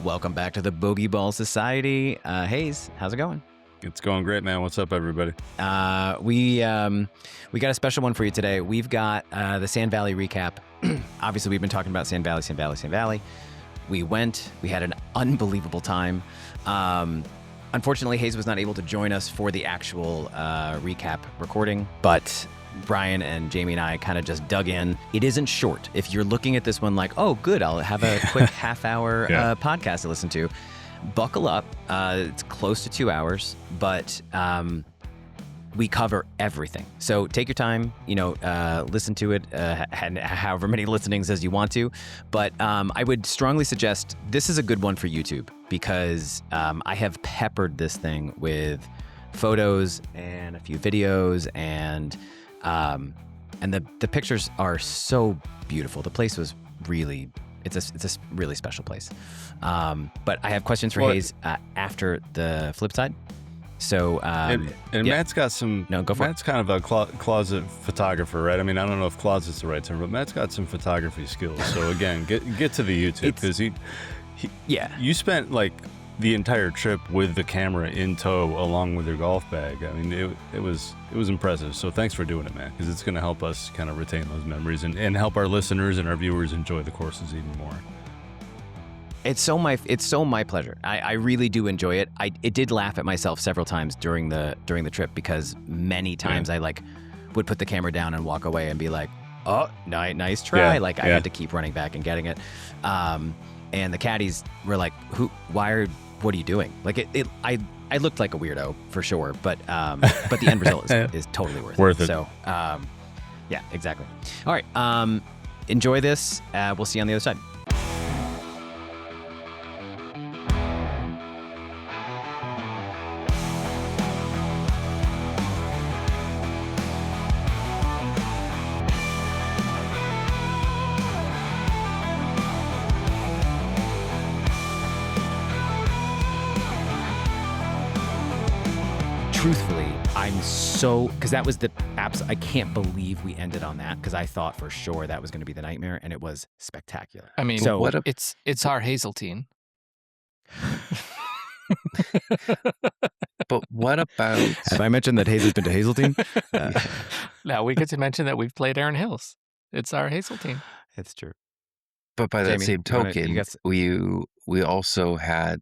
Welcome back to the Bogey Ball Society. Hayes, how's it going? It's going great, man. What's up, everybody? We got a special one for you today. We've got the Sand Valley recap. Obviously, we've been talking about Sand Valley. We had an unbelievable time. Unfortunately, Hayes was not able to join us for the actual recap recording, but Brian and Jamie and I kind of just dug in. It isn't short. If you're looking at this one like, oh, good, I'll have a quick half-hour podcast to listen to, buckle up. It's close to 2 hours, but we cover everything. So take your time, listen to it, however many listenings as you want to. But I would strongly suggest this is a good one for YouTube because I have peppered this thing with photos and a few videos, and the pictures are so beautiful. The place was really, it's a really special place. But I have questions for Hayes after the flip side. So Matt's got some. No, go for Matt's kind of a closet photographer, right? I mean, I don't know if closet's the right term, but Matt's got some photography skills. So again, get to the YouTube because you spent like the entire trip with the camera in tow along with your golf bag. I mean, it was impressive. So thanks for doing it, man, because it's going to help us kind of retain those memories and help our listeners and our viewers enjoy the courses even more. It's so my pleasure. I really do enjoy it. It did laugh at myself several times during the trip because many times I would put the camera down and walk away and be like, oh, nice try. I had to keep running back and getting it. And the caddies were like, what are you doing? Like I looked like a weirdo for sure, but the end result is totally worth it. So yeah, exactly. All right. Enjoy this. We'll see you on the other side. Truthfully, because that was the apps. I can't believe we ended on that because I thought for sure that was going to be the nightmare, and it was spectacular. I mean, it's our Hazeltine. But what about? Have I mentioned that Hayes has been to Hazeltine? Now we get to mention that we've played Erin Hills. It's our Hazeltine. It's true. But by that Jamie, same token, we also had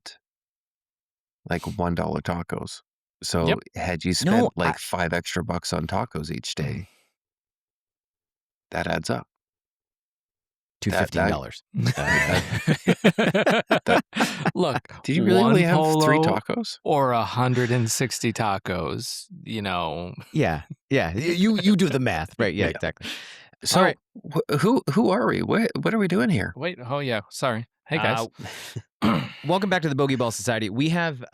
like $1 tacos. So had you spent $5 extra on tacos each day, that adds up. To $15. Look, did you really only have 3 tacos or 160 tacos? Yeah. You do the math, right? Yeah, exactly. So, who are we? What are we doing here? Wait. Oh yeah. Sorry. Hey guys. Welcome back to the Bogey Ball Society. We have,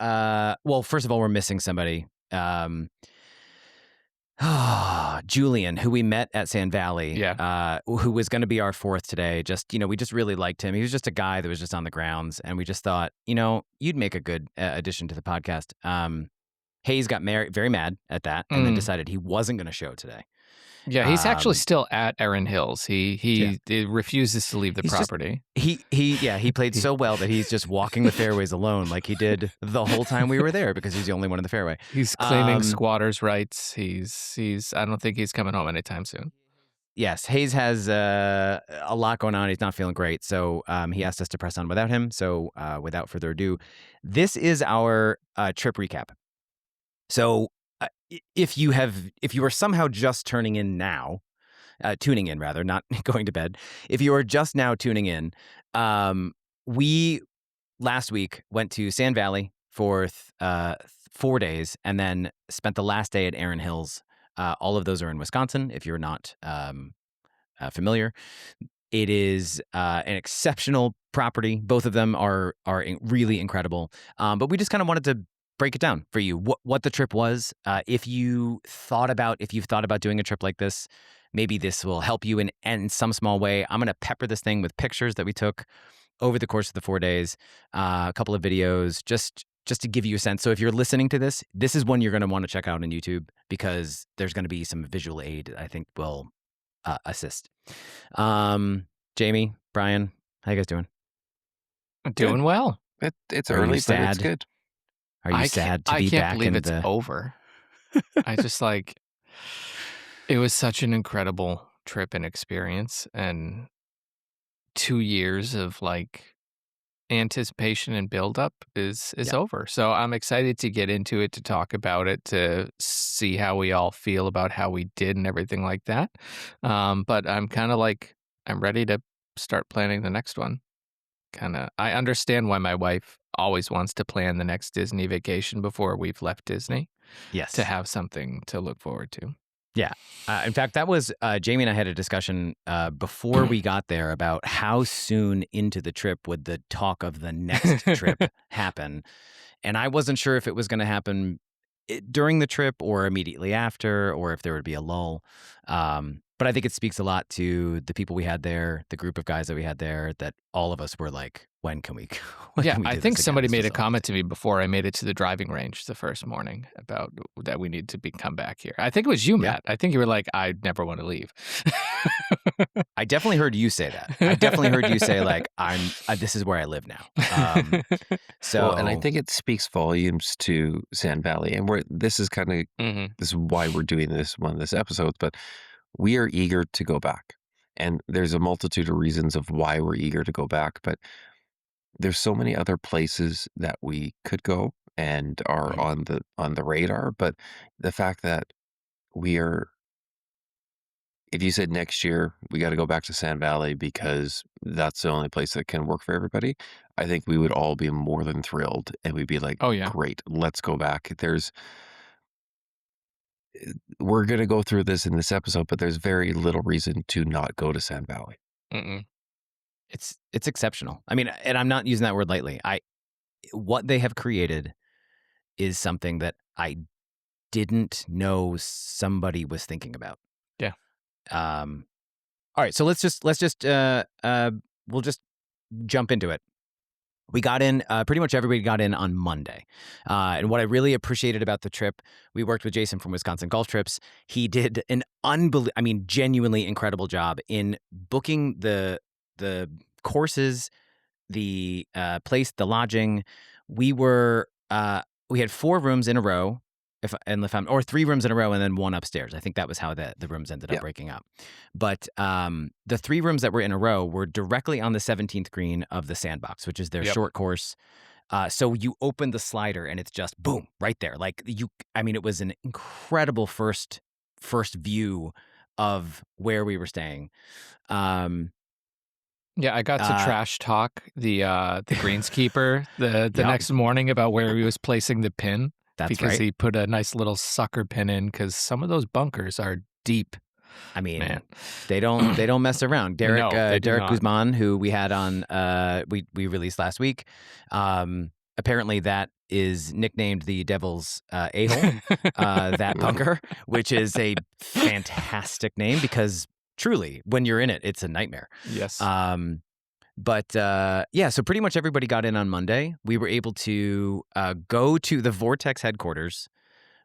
first of all, we're missing somebody. Julian, who we met at Sand Valley, who was going to be our fourth today. We just really liked him. He was just a guy that was just on the grounds, and we just thought, you'd make a good addition to the podcast. Hayes got very mad at that and then decided he wasn't going to show today. Yeah, he's actually still at Erin Hills. He refuses to leave the property. He played so well that he's just walking the fairways alone like he did the whole time we were there because he's the only one in the fairway. He's claiming squatters' rights. I don't think he's coming home anytime soon. Yes, Hayes has a lot going on. He's not feeling great, so he asked us to press on without him. So without further ado, this is our trip recap. So if you are somehow just tuning in, not going to bed. If you are just now tuning in, we last week went to Sand Valley for 4 days and then spent the last day at Erin Hills. All of those are in Wisconsin, if you're not familiar. It is an exceptional property. Both of them are really incredible. But we just kind of wanted to break it down for you, what the trip was. If you've thought about doing a trip like this, maybe this will help you in some small way. I'm going to pepper this thing with pictures that we took over the course of the 4 days, a couple of videos, just to give you a sense. So if you're listening to this is one you're going to want to check out on YouTube because there's going to be some visual aid I think will assist. Jamie, Brian, how you guys doing? Doing well. It's Are you early, but it's sad? good. Are you sad to I be can't back believe in it's the? over. I just like it was such an incredible trip and experience, and 2 years of like anticipation and buildup is Yeah. over. So I'm excited to get into it, to talk about it, to see how we all feel about how we did and everything like that. But I'm kind of like I'm ready to start planning the next one. I understand why my wife always wants to plan the next Disney vacation before we've left Disney to Yes. have something to look forward to. Yeah. In fact, that was Jamie and I had a discussion before we got there about how soon into the trip would the talk of the next trip happen. And I wasn't sure if it was going to happen during the trip or immediately after, or if there would be a lull. But I think it speaks a lot to the people we had there, the group of guys that we had there, that all of us were like, when can we, when Yeah, can we I do think this again? somebody This made was a so comment amazing. to me before I made it to the driving range the first morning about that we need to come back here. I think it was you, Yeah. Matt. I think you were like, I never want to leave. I definitely heard you say that. I definitely heard you say like, this is where I live now. Well, and I So think it speaks volumes to Sand Valley, and this is kind of Mhm. this is why we're doing one of this episodes, but we are eager to go back. And there's a multitude of reasons of why we're eager to go back, but there's so many other places that we could go and are mhm, on the radar. But the fact that we are, if you said next year we got to go back to Sand Valley because that's the only place that can work for everybody, I think we would all be more than thrilled, and we'd be like, Oh yeah. great, let's go back. We're going to go through this in this episode, but there's very little reason to not go to Sand Valley. Mm-mm. it's exceptional. I mean, and I'm not using that word lightly. What they have created is something that I didn't know somebody was thinking about. Yeah. All right, so let's just we'll just jump into it. We got in, pretty much everybody got in on Monday. And what I really appreciated about the trip, we worked with Jason from Wisconsin Golf Trips. He did an genuinely incredible job in booking the courses, the place, the lodging. We were, we had 4 rooms in a row, or 3 rooms in a row and then 1 upstairs. I think that was how the rooms ended up breaking up. But the 3 rooms that were in a row were directly on the 17th green of the Sandbox, which is their short course. So you open the slider and it's just boom, right there. Like it was an incredible first view of where we were staying. Yeah, I got to trash talk the greenskeeper the next morning about where he was placing the pin. That's because right. he put a nice little sucker pin in because some of those bunkers are deep. I mean, Man. they don't mess around. Derek No, they do Derek not. Guzman, who we had on, we released last week. Apparently, that is nicknamed the Devil's a-hole, that bunker, which is a fantastic name because truly, when you're in it, it's a nightmare. Yes. But so pretty much everybody got in on Monday. We were able to go to the Vortex headquarters,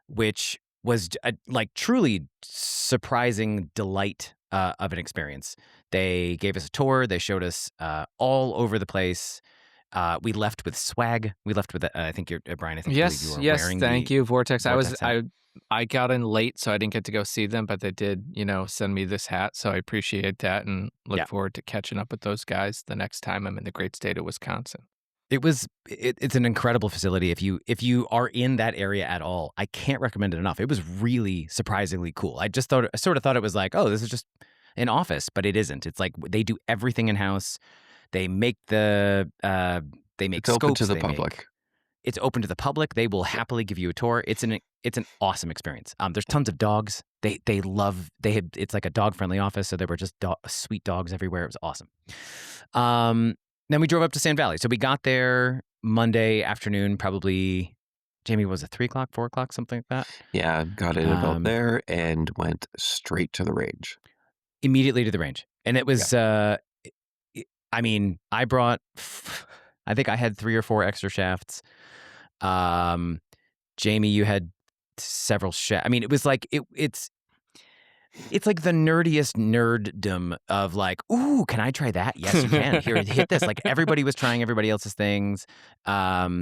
which was like truly surprising delight of an experience. They gave us a tour. They showed us all over the place. We left with swag. We left with, I think you're, Brian, I think believe you were wearing thank you, Vortex. hat. I got in late, so I didn't get to go see them, but they did, send me this hat. So I appreciate that and look forward to catching up with those guys the next time I'm in the great state of Wisconsin. It's an incredible facility. If you are in that area at all, I can't recommend it enough. It was really surprisingly cool. I sort of thought it was like, oh, this is just an office, but it isn't. It's like they do everything in house. They make It's scopes. open to the public. It's open to the public. They will happily give you a tour. It's an awesome experience. There's tons of dogs. It's like a dog friendly office. So there were just sweet dogs everywhere. It was awesome. Then we drove up to Sand Valley. So we got there Monday afternoon, probably, Jamie, was it 3 o'clock, 4 o'clock, something like that? Yeah, got in about there and went straight to the range. Immediately to the range. And it was, I brought, I think I had 3 or 4 extra shafts. Jamie, you had several shafts. I mean, it was like, it's like the nerdiest nerddom of like, ooh, can I try that? Yes, you can. Here, hit this. Like everybody was trying everybody else's things. Yeah,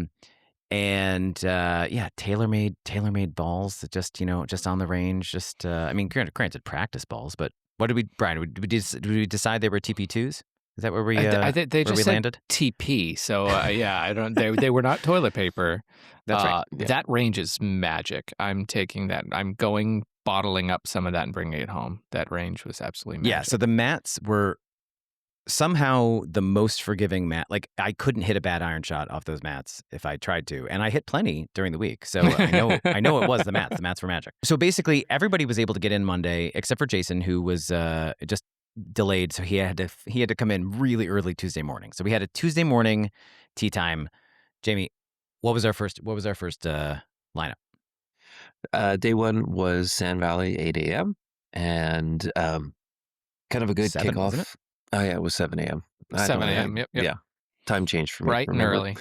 tailor-made balls that just, just on the range. Just, I mean, granted practice balls, but what did Brian, did we decide they were TP2s? Is that where we, I think they where just we said landed? TP. So yeah, I don't. They were not toilet paper. That's right. Yeah. That range is magic. I'm taking that. I'm going bottling up some of that and bringing it home. That range was absolutely magic. Yeah. So the mats were somehow the most forgiving mat. Like I couldn't hit a bad iron shot off those mats if I tried to, and I hit plenty during the week. So I know it was the mats. The mats were magic. So basically, everybody was able to get in Monday except for Jason, who was just delayed. So he had to come in really early Tuesday morning. So we had a Tuesday morning tea time. Jamie, what was our first lineup? Day one was Sand Valley, 8 a.m. and kind of a good 7, kickoff. wasn't it? Oh yeah, it was 7 a.m. 7 a.m. Yep. Yeah, time change for me. Bright and remember. early.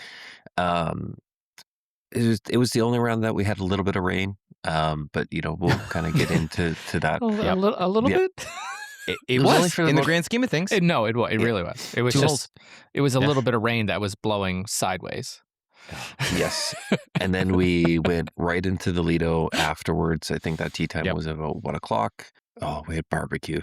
It was the only round that we had a little bit of rain. But we'll kind of get into that. A little bit. It was in the grand scheme of things. It really was. It was Two just holes. It was a little bit of rain that was blowing sideways. Yes. And then we went right into the Lido afterwards. I think that tea time was about 1 o'clock. Oh, we had barbecue.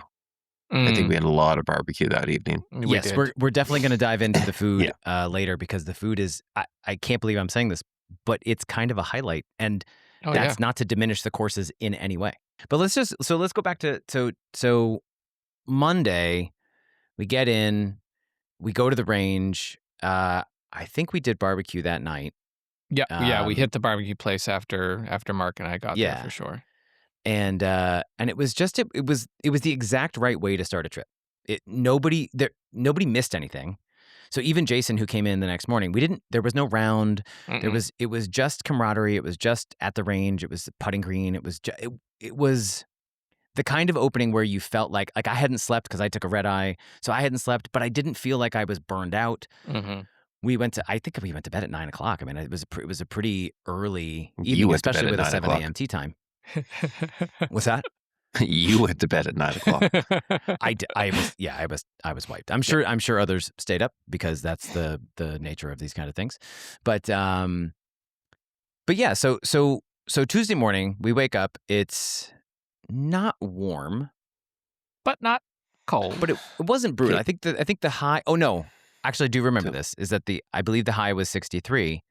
I think we had a lot of barbecue that evening. Yes, we're definitely going to dive into the food later because the food is, I can't believe I'm saying this, but it's kind of a highlight. And that's not to diminish the courses in any way. But let's go back to Monday, we get in, we go to the range. I think we did barbecue that night. Yeah, we hit the barbecue place after Mark and I got there for sure. And it was just it was the exact right way to start a trip. Nobody missed anything. So even Jason, who came in the next morning, there was no round. It was just camaraderie. It was just at the range. It was putting green. It was the kind of opening where you felt like I hadn't slept because I took a red eye, so I hadn't slept, but I didn't feel like I was burned out. Mm-hmm. I think we went to bed at 9 o'clock. I mean, it was a pretty early evening, especially with a 7 a.m. tea time. What's that? You went to bed at 9 o'clock. I was wiped. I'm sure others stayed up because that's the nature of these kind of things. But yeah, so Tuesday morning we wake up. It's not warm, but not cold. But it wasn't brutal. I think the high. Oh no, actually, I do remember this. Is that I believe the high was 63,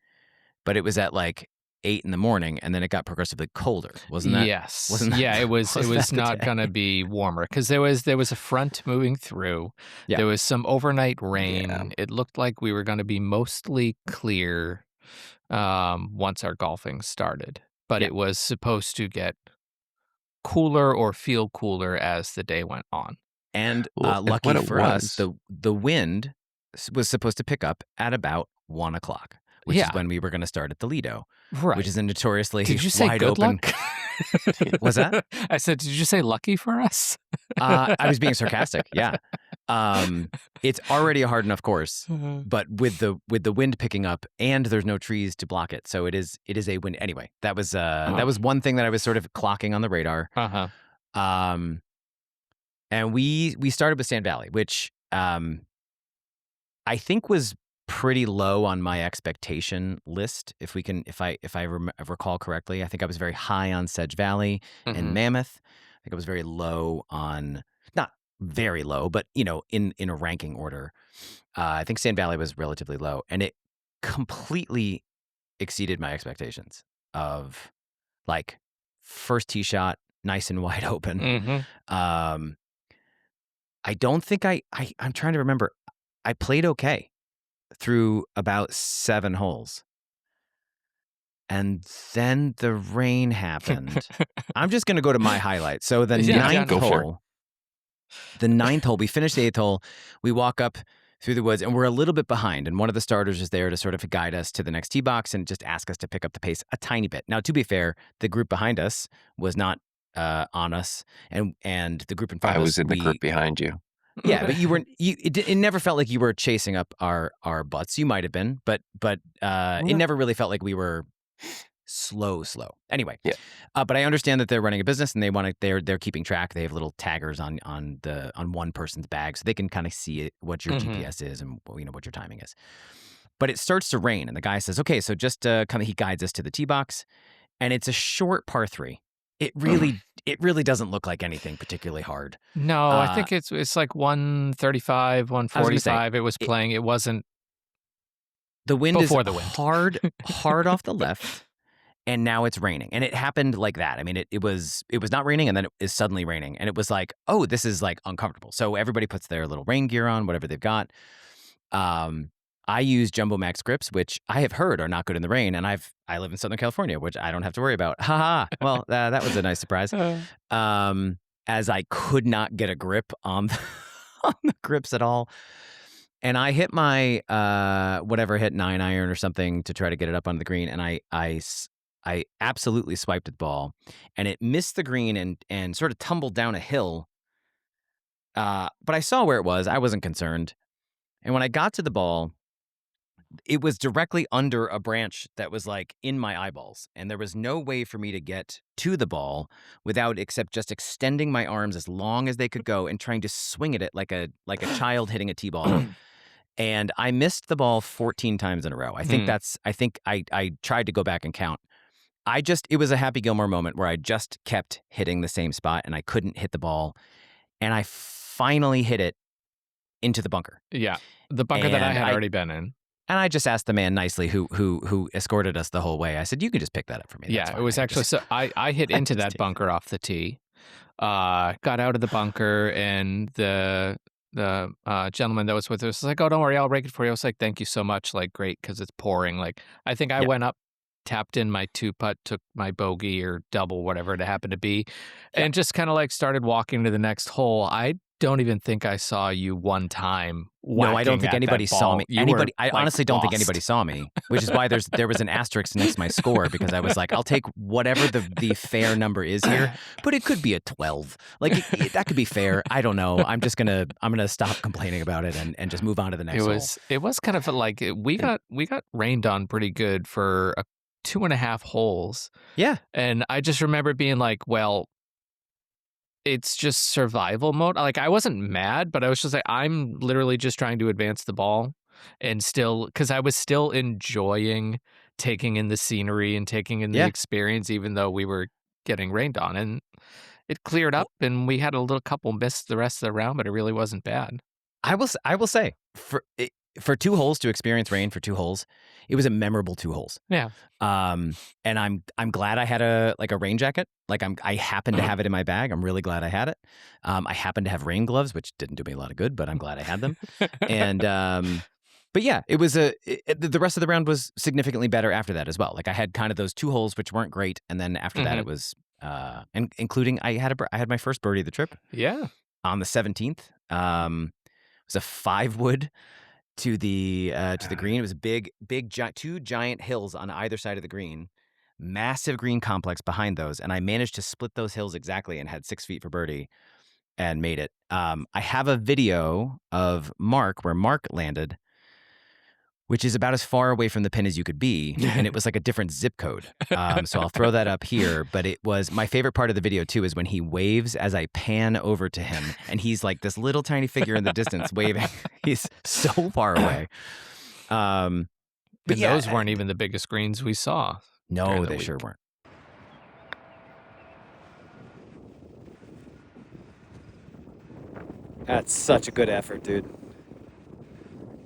but it was at like 8 in the morning, and then it got progressively colder. Wasn't that? Yes. Wasn't that, yeah, it was. It was not going to be warmer because there was a front moving through. Yeah. There was some overnight rain. Yeah. It looked like we were going to be mostly clear once our golfing started, but it was supposed to get cooler or feel cooler as the day went on. And lucky for us, the wind was supposed to pick up at about 1 o'clock, which is when we were going to start at the Lido, which is a notoriously Did you say wide good open. Luck? Was that? I said, did you say lucky for us? I was being sarcastic. Yeah. It's already a hard enough course, but with the wind picking up and there's no trees to block it, so it is a wind. Anyway, that was one thing that I was sort of clocking on the radar. And we started with Sand Valley, which I think was pretty low on my expectation list. If I recall correctly, I think I was very high on Sedge Valley and Mammoth. I think I was very low on, not very low, but in a ranking order. I think Sand Valley was relatively low, and it completely exceeded my expectations of like first tee shot, nice and wide open. I don't think I'm trying to remember. I played okay through about 7 holes. And then the rain happened. I'm just going to go to my highlight. So the ninth hole, we finished the 8th hole. We walk up through the woods and we're a little bit behind. And one of the starters is there to sort of guide us to the next tee box and just ask us to pick up the pace a tiny bit. Now, to be fair, the group behind us was not on us. And the group in front of us. I was in the group behind you. Yeah, but you weren't. It never felt like you were chasing up our butts. You might have been, but it never really felt like we were slow. Anyway, Yeah. but I understand that they're running a business and they're keeping track. They have little taggers on one person's bag, so they can kind of see what your GPS is and what your timing is. But it starts to rain, and the guy says, "Okay, so just he guides us to the tee box, and it's a short par 3. It really doesn't look like anything particularly hard. No, I think it's like 135, 145. It was playing. It wasn't the wind before is the wind. hard off the left, and now it's raining. And it happened like that. I mean, it was not raining, and then it is suddenly raining, and it was like, oh, this is like uncomfortable. So everybody puts their little rain gear on, whatever they've got. I use Jumbo Max grips, which I have heard are not good in the rain, and I live in Southern California, which I don't have to worry about. Haha. Well, that was a nice surprise. As I could not get a grip on on the grips at all, and I hit my hit 9-iron or something to try to get it up on the green, and I absolutely swiped at the ball, and it missed the green and sort of tumbled down a hill. But I saw where it was. I wasn't concerned, and when I got to the ball, it was directly under a branch that was like in my eyeballs, and there was no way for me to get to the ball except just extending my arms as long as they could go and trying to swing at it like a child hitting a tee-ball. And I missed the ball 14 times in a row. I think I tried to go back and count. It was a Happy Gilmore moment where I just kept hitting the same spot and I couldn't hit the ball. And I finally hit it into the bunker. Yeah. The bunker that I had already been in. And I just asked the man nicely who escorted us the whole way. I said, "You can just pick that up for me." Yeah, it was actually so I hit into that bunker off the tee, got out of the bunker, and the gentleman that was with us was like, "Oh, don't worry, I'll rake it for you." I was like, "Thank you so much." Like, great, because it's pouring. Like, I think I went up, tapped in my 2-putt, took my bogey or double, whatever it happened to be, and just kind of like started walking to the next hole. I don't even think I saw you one time. No, I don't think anybody saw me. I honestly don't think anybody saw me, which is why there was an asterisk next to my score, because I was like, I'll take whatever the fair number is here, but it could be a 12. Like that could be fair. I don't know. I'm gonna stop complaining about it and just move on to the next hole. It was kind of like we got rained on pretty good for 2.5 holes. Yeah, and I just remember being like, well, it's just survival mode. Like, I wasn't mad, but I was just like, I'm literally just trying to advance the ball and because I was still enjoying taking in the scenery and taking in the experience, even though we were getting rained on. And it cleared up and we had a little couple miss the rest of the round, but it really wasn't bad. I will say for 2 holes to experience rain for 2 holes, it was a memorable 2 holes. Yeah. And I'm glad I had a rain jacket. Like I happened to have it in my bag. I'm really glad I had it. I happened to have rain gloves, which didn't do me a lot of good, but I'm glad I had them. And but yeah, it was the rest of the round was significantly better after that as well. Like I had kind of those 2 holes which weren't great, and then after that it was and including I had my first birdie of the trip. Yeah. On the 17th. It was a 5-wood to the green. It was a 2 giant hills on either side of the green, massive green complex behind those, and I managed to split those hills exactly and had 6 feet for birdie and made it. I have a video of Mark where Mark landed, which is about as far away from the pin as you could be, and it was like a different zip code. So I'll throw that up here, but it was my favorite part of the video too is when he waves as I pan over to him, and he's like this little tiny figure in the distance waving. He's so far away. But those weren't even the biggest greens we saw. No, they sure weren't. That's such a good effort, dude.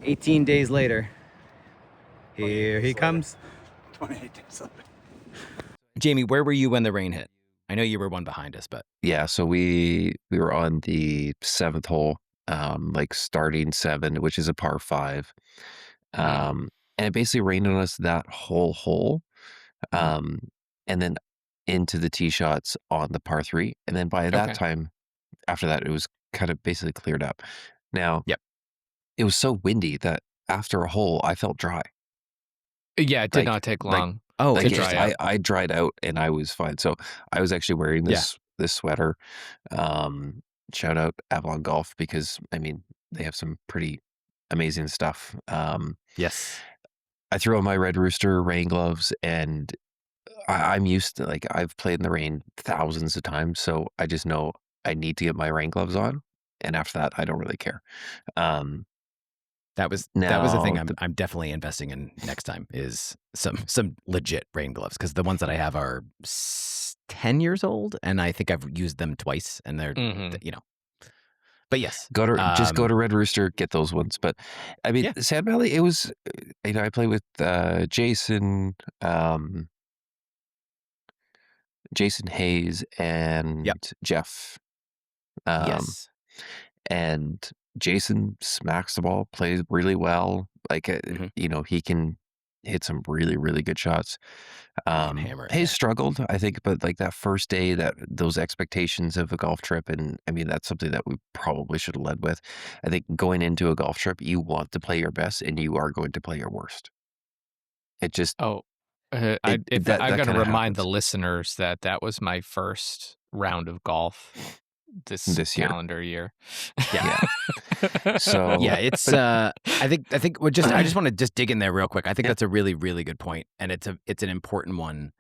18 days later. Here he comes. 28 days later. Jamie, where were you when the rain hit? I know you were one behind us, but yeah. So we were on the 7th hole, like starting 7, which is a par 5, and it basically rained on us that whole hole, and then into the tee shots on the par 3, and then by that time, after that, it was kind of basically cleared up. Now, it was so windy that after a hole, I felt dry. Yeah, it did not take long. To dry out. I dried out and I was fine. So I was actually wearing this sweater. Shout out Avalon Golf, because I mean they have some pretty amazing stuff. Yes. I threw on my Red Rooster rain gloves, and I'm used to, like, I've played in the rain thousands of times, so I just know I need to get my rain gloves on, and after that, I don't really care. Um, That was the thing now, I'm definitely investing in next time is some legit rain gloves because the ones that I have are 10 years old, and I think I've used them twice, and they're Mhm. you know. But yes, just go to Red Rooster, get those ones. But I mean, yeah, Sand Valley, it was, I play with Jason Hayes and yep, Jeff. Um, yes, and Jason smacks the ball, plays really well. Like, hmm he can hit some really, really good shots. he can hammer it, Hayes man. struggled, I think, but like that first day, that those expectations of a golf trip, and I mean, that's something that we probably should have led with. I think going into a golf trip, you want to play your best, and you are going to play your worst. It just Oh, that I've that got to kind of remind the happens listeners that that was my first round of golf this this year. calendar year. Yeah, Yeah. So, yeah. It's but I think I just want to just dig in there real quick. I think yeah, that's a really really good point, and it's an important one.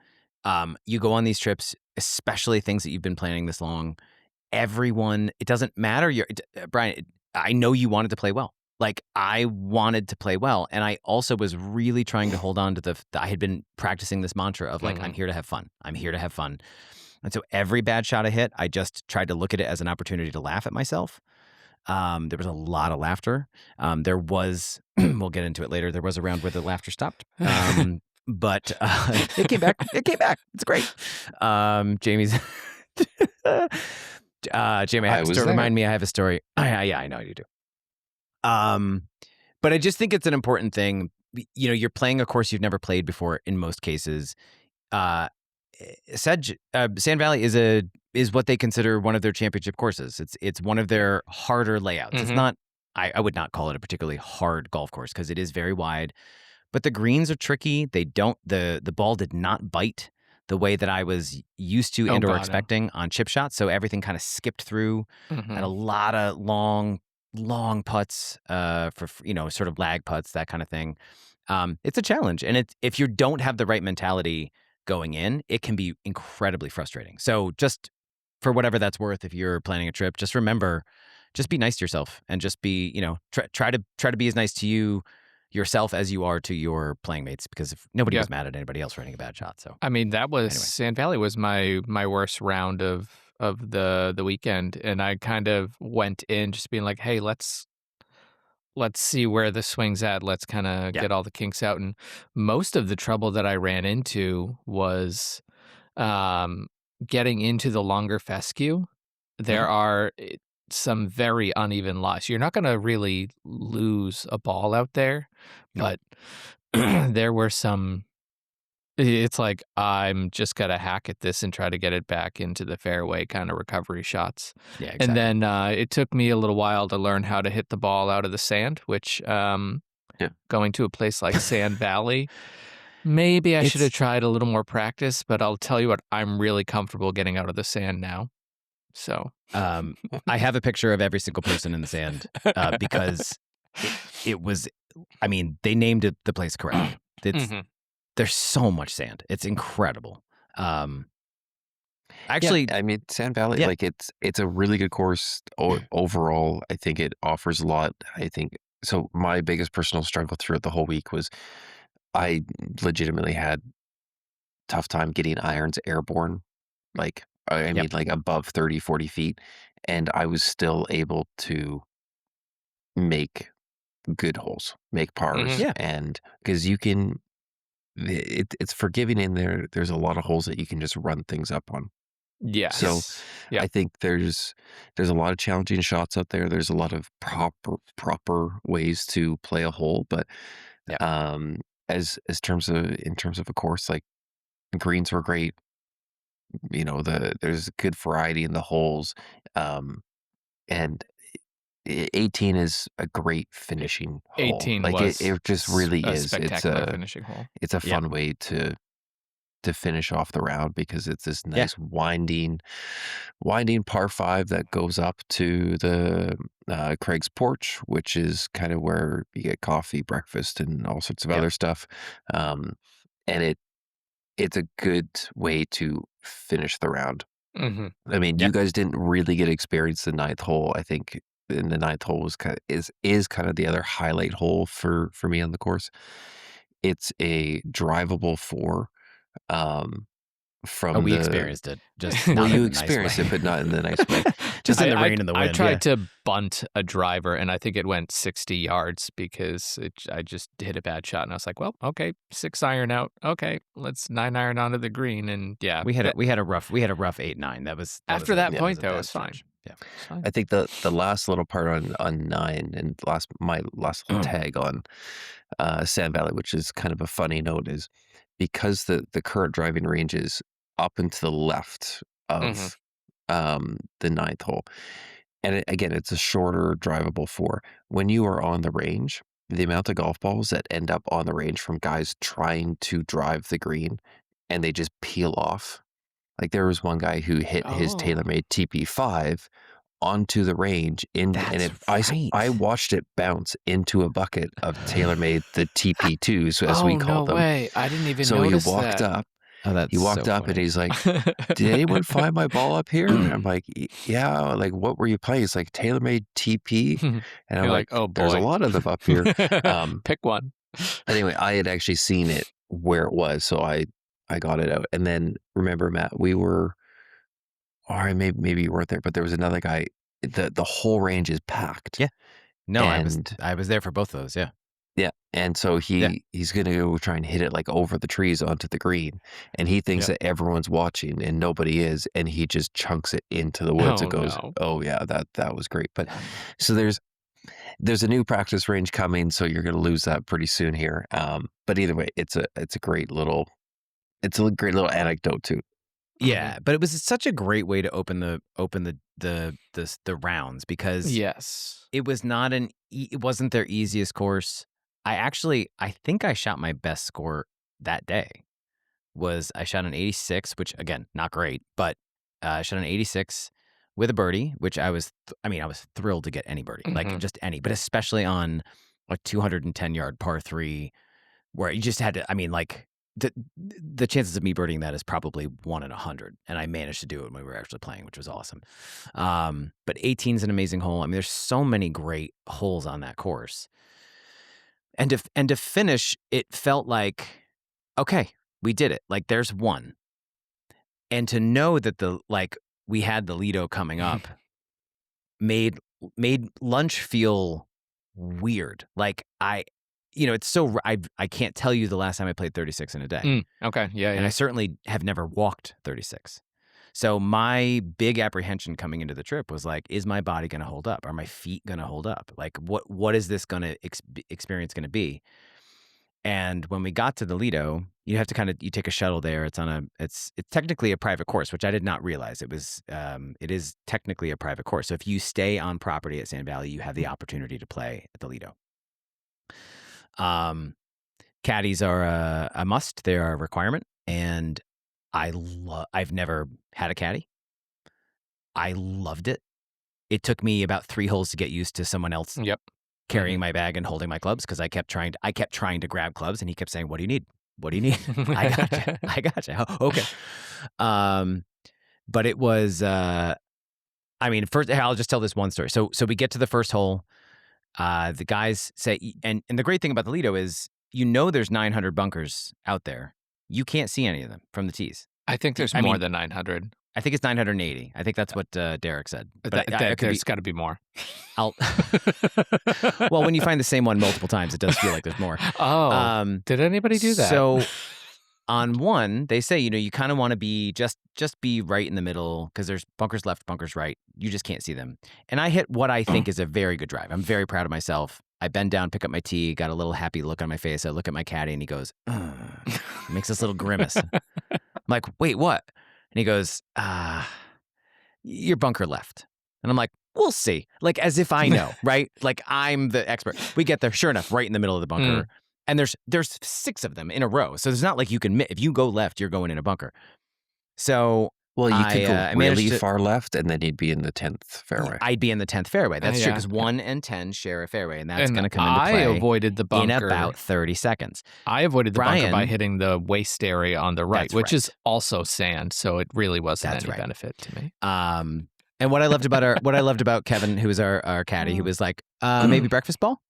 You go on these trips, especially things that you've been planning this long. Everyone, it doesn't matter. Brian. I know you wanted to play well. Like I wanted to play well, and I also was really trying to hold on to I had been practicing this mantra of like I'm Mhm. here to have fun. I'm here to have fun. And so every bad shot I hit, I just tried to look at it as an opportunity to laugh at myself. There was a lot of laughter. There was, we'll get into it later. There was a round where the laughter stopped. But it came back. It came back. It's great. Jamie's, Jamie, I have I a was story. there. Remind me, I have a story. Yeah, I know you do. Um, but I just think it's an important thing. You're playing a course you've never played before in most cases. Uh, Sand Valley is what they consider one of their championship courses. It's one of their harder layouts. It's Mhm. not. I would not call it a particularly hard golf course because it is very wide, but the greens are tricky. They don't the ball did not bite the way that I was used to Oh and or god, no. expecting on chip shots. So everything kind of skipped through. Had a Mhm. lot of long putts for sort of lag putts, that kind of thing. It's a challenge, and if you don't have the right mentality going in, it can be incredibly frustrating. So just for whatever that's worth, if you're planning a trip, just remember, just be nice to yourself and just be, try to be as nice to yourself as you are to your playing mates because if nobody Yeah. was mad at anybody else for hitting a bad shot. So I mean, that was anyway, Sand Valley was my worst round of the weekend, and I kind of went in just being like, "Hey, let's see where the swing's at. Let's kind of yeah. get all the kinks out." And most of the trouble that I ran into was um, getting into the longer fescue. Mhm. There are some very uneven lies. You're not going to really lose a ball out there, No. but there were some. It's like I'm just gonna hack at this and try to get it back into the fairway kind of recovery shots. Yeah, And exactly. then it took me a little while to learn how to hit the ball out of the sand, which yeah. going to a place like Sand Valley, maybe I should have It's tried a little more practice, but I'll tell you what, I'm really comfortable getting out of the sand now. So, um I have a picture of every single person in the sand because it was I mean, they named the place correctly. It's Mhm. There's so much sand. It's incredible. Um, Yeah, actually, I mean, Sand Valley, yeah. like it's a really good course overall. I think it offers a lot. I think so. My biggest personal struggle throughout the whole week was I legitimately had tough time getting irons airborne. Like I Yep. mean, like above 30, 40 feet, and I was still able to make good holes, make pars, Mhm. Yeah. and because you can, it's forgiving in there. There's a lot of holes that you can just run things up on. So Yes. I Yep. think there's a lot of challenging shots out there. There's a lot of proper ways to play a hole, but Yep. um, as terms of in terms of a course, like greens were great. There's good variety in the holes, um, and 18 is a great finishing hole. 18 Like it, was it just really a is. spectacular finishing hole. It's a Yep. fun way to finish off the round because it's this Yeah. nice winding par five that goes up to the Craig's porch, which is kind of where you get coffee, breakfast, and all sorts of Yep. other stuff. Um, and it's a good way to finish the round. Mm-hmm. I mean, Yeah. you guys didn't really get to experience the ninth hole. I think in the ninth hole was is kind of the other highlight hole for me on the course. It's a drivable 4 Oh, from we the experienced it. Just well, not you in a nice experienced way. it, but not in the nice way. Just in the rain and the wind. I tried to bunt a driver, and I think it went 60 yards because I just hit a bad shot, and I was like, well, okay, 6 iron out. Okay, let's 9 iron onto the green, and yeah, we had a rough 8-9. After that point, though, it was fine. Yeah, it's fine. I think the last little part on 9 and my last little tag on Sand Valley, which is kind of a funny note, is because the current driving range is up and to the left of the ninth hole. And again, it's a shorter drivable 4. When you are on the range, the amount of golf balls that end up on the range from guys trying to drive the green and they just peel off. Like there was one guy who hit his TaylorMade TP5 onto the range I watched it bounce into a bucket of TaylorMade the TP2s as we call them. No way. I didn't even so notice he walked that. up. Oh, that's He walked so up funny. and he's like, "Did anyone find my ball up here?" And I'm like, "Yeah." Like, what were you playing? It's like TaylorMade TP, and I'm You're like, "Oh boy, "There's a lot of them up here." Pick one. Anyway, I had actually seen it where it was, so I got it out. And then remember, Matt, we were, or maybe you weren't there, but there was another guy. The whole range is packed. Yeah. No, And I was there for both of those. Yeah. yeah, and so he's gonna go try and hit it like over the trees onto the green, and he thinks that everyone's watching and nobody is, and he just chunks it into the woods. It goes, no. oh yeah, that was great. But so there's a new practice range coming, so you're gonna lose that pretty soon here. But either way, it's a great little anecdote too. Yeah, but it was such a great way to open the rounds because Yes, it was not it wasn't their easiest course. I think I shot my best score that day. I shot an 86, which again, not great, but I shot an 86 with a birdie, which I was thrilled to get any birdie, like just any, but especially on a 210-yard par 3 where you just had to, the chances of me birdieing that is probably 1 in 100, and I managed to do it when we were actually playing, which was awesome. But 18 is an amazing hole. I mean, there's so many great holes on that course, and to finish, it felt like, okay, we did it. Like there's one, and to know that we had the Lido coming up made lunch feel weird. Like it's so I can't tell you the last time I played 36 in a day. Okay, yeah, and I certainly have never walked 36. So my big apprehension coming into the trip was like, is my body going to hold up? Are my feet going to hold up? Like, what is this going to experience going to be? And when we got to the Lido, you have to you take a shuttle there. It's technically a private course, which I did not realize. It is technically a private course. So if you stay on property at Sand Valley, you have the opportunity to play at the Lido. Caddies are a must. They are a requirement, and I've never had a caddy. I loved it. It took me about 3 holes to get used to someone else carrying my bag and holding my clubs because I kept trying to grab clubs, and he kept saying, "What do you need? What do you need?" I gotcha. Okay. But it was. First, I'll just tell this one story. So we get to the first hole. The guys say, and the great thing about the Lido is, there's 900 bunkers out there. You can't see any of them from the tees. I think there's more than 900. I think it's 980. I think that's what Derek said. But there's got to be more. Well, when you find the same one multiple times, it does feel like there's more. Oh, did anybody do that? So on one, they say, you kind of want to be just be right in the middle because there's bunkers left, bunkers right. You just can't see them. And I hit what I think is a very good drive. I'm very proud of myself. I bend down, pick up my tee, got a little happy look on my face. I look at my caddy and he goes, makes this little grimace. I'm like, wait, what? And he goes, your bunker left. And I'm like, we'll see. Like, as if I know, right? Like, I'm the expert. We get there, sure enough, right in the middle of the bunker. And there's 6 of them in a row. So it's not like you can, if you go left, you're going in a bunker. So Well, you could go I managed really to. far left, and then you'd be in the 10th fairway. I'd be in the 10th fairway. That's true, Yeah. because 1 and 10 share a fairway, and that's And going to come into I play avoided the in bunker. about 30 seconds. I avoided the bunker by Brian, hitting the waist area on the right, that's which is right. also sand, so it really wasn't That's any right. benefit to me. And what I loved about Kevin, who was our caddy, he was like, maybe breakfast ball?